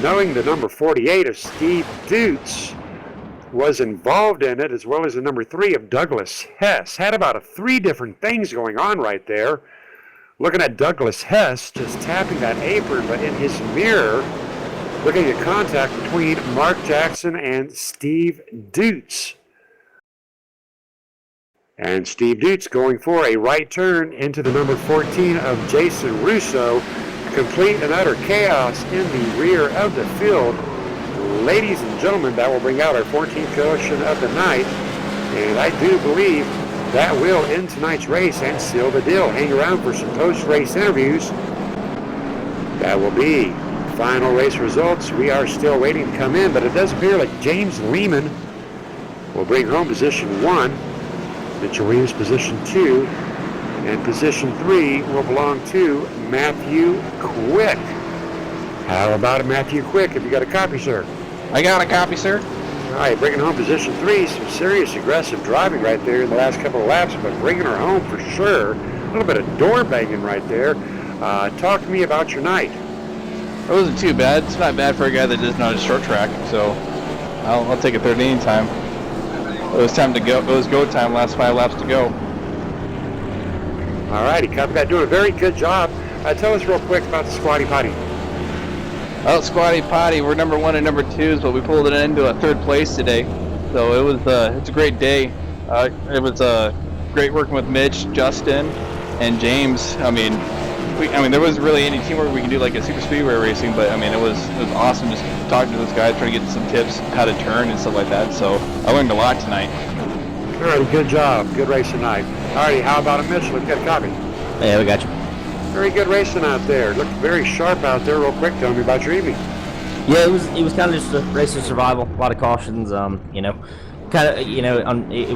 knowing the number 48 of Steve Dutz was involved in it, as well as the number 3 of Douglas Hess. Had about 3 different things going on right there. Looking at Douglas Hess just tapping that apron, but in his mirror, looking at contact between Mark Jackson and Steve Dutz. And Steve Dutz going for a right turn into the number 14 of Jason Russo. Complete and utter chaos in the rear of the field. Ladies and gentlemen, that will bring out our 14th caution of the night. And I do believe that will end tonight's race and seal the deal. Hang around for some post-race interviews. That will be final race results. We are still waiting to come in, but it does appear like James Lehman will bring home position 1. Mitchell Reeves position 2. And position 3 will belong to Matthew Quick. How about it, Matthew Quick? Have you got a copy, sir? I got a copy, sir. All right, bringing home position 3. Some serious aggressive driving right there in the last couple of laps, but bringing her home for sure. A little bit of door banging right there. Talk to me about your night. It wasn't too bad. It's not bad for a guy that does not a short track, so I'll take a 13 time. It was time to go. It was go time. Last 5 laps to go. All righty, copy that. Doing a very good job. Tell us real quick about the Squatty Potty. Well, Squatty Potty, we're number 1 and number 2s, but we pulled it into a 3rd place today. So it was it's a great day. It was great working with Mitch, Justin, and James. I mean, there wasn't really any teamwork. We can do like a super speedway racing, but I mean, it was awesome just talking to those guys, trying to get some tips how to turn and stuff like that. So I learned a lot tonight. All right, good job. Good race tonight. All righty, how about a Mitchell? We've got a copy. Yeah, we got you. Very good racing out there. Looked very sharp out there. Real quick, tell me about your evening. Yeah, it was kind of just a race of survival. A lot of cautions. It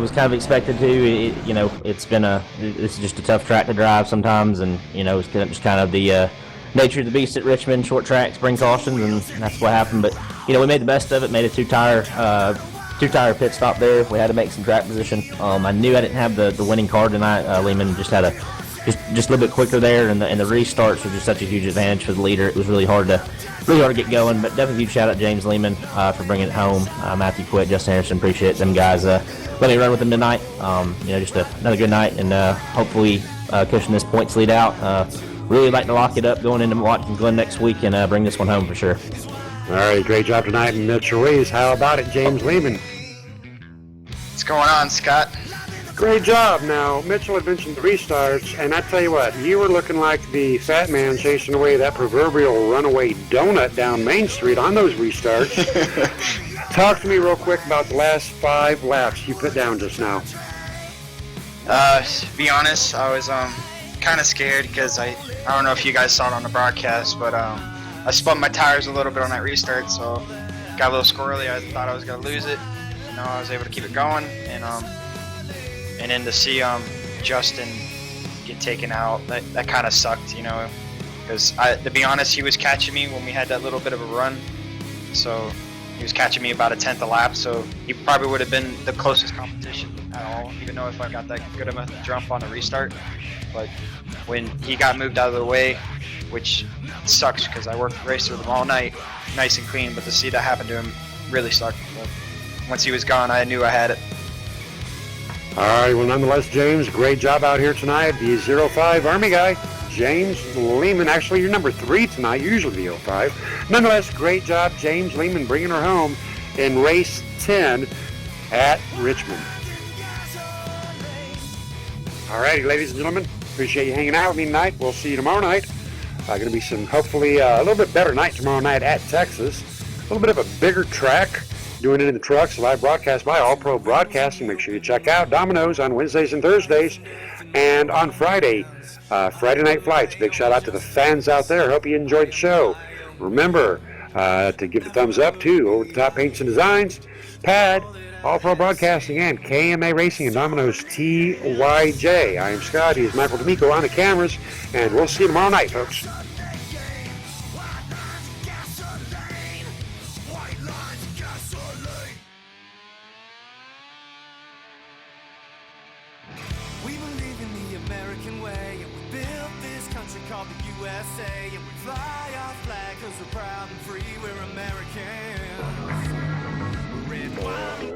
was kind of expected to. It's been this is just a tough track to drive sometimes, and it's just kind of the nature of the beast at Richmond. Short tracks bring cautions, and that's what happened. But we made the best of it. Made a two-tire pit stop there. We had to make some track position. I knew I didn't have the winning car tonight. Lehman just had just a little bit quicker there, and the restarts were just such a huge advantage for the leader. It was really hard to get going, but definitely huge shout out to James Lehman for bringing it home. Matthew Quick, Justin Anderson, appreciate them guys. Let me run with them tonight. Just another good night, and hopefully cushion this points lead out. Really like to lock it up going into Watkins Glen next week and bring this one home for sure. All right, great job tonight, Mitchell Reeves. How about it, James Lehman? What's going on, Scott? Great job. Now, Mitchell had mentioned the restarts, and I tell you what, you were looking like the fat man chasing away that proverbial runaway donut down Main Street on those restarts. Talk to me real quick about the last 5 laps you put down just now. To be honest, I was kind of scared because I don't know if you guys saw it on the broadcast, but I spun my tires a little bit on that restart, so got a little squirrely. I thought I was going to lose it. I was able to keep it going, and then to see Justin get taken out, that kind of sucked, because to be honest, he was catching me when we had that little bit of a run, so he was catching me about a 10th a lap, so he probably would have been the closest competition at all, even though if I got that good of a jump on the restart. But when he got moved out of the way, which sucks because I raced with him all night, nice and clean, but to see that happen to him really sucked. But once he was gone, I knew I had it. All right, well, nonetheless, James, great job out here tonight. The 05 Army guy, James Lehman. Actually, you're number 3 tonight, usually the 05. Nonetheless, great job, James Lehman, bringing her home in race 10 at Richmond. All righty, ladies and gentlemen, appreciate you hanging out with me tonight. We'll see you tomorrow night. Going to be some, hopefully, a little bit better night tomorrow night at Texas. little bit of a bigger track, doing it in the trucks, live broadcast by All Pro Broadcasting. Make sure you check out Domino's on Wednesdays and Thursdays. And on Friday, Friday Night Flights. Big shout out to the fans out there. Hope you enjoyed the show. Remember to give the thumbs up to Over the Top Paints and Designs, Pad, All Pro Broadcasting, and KMA Racing and Domino's TYJ. I am Scott. He is Michael D'Amico on the cameras, and we'll see you tomorrow night, folks. We believe in the American way, and we built this country called the USA, and we fly our flag 'cause we're proud and free, we're Americans. Red, white,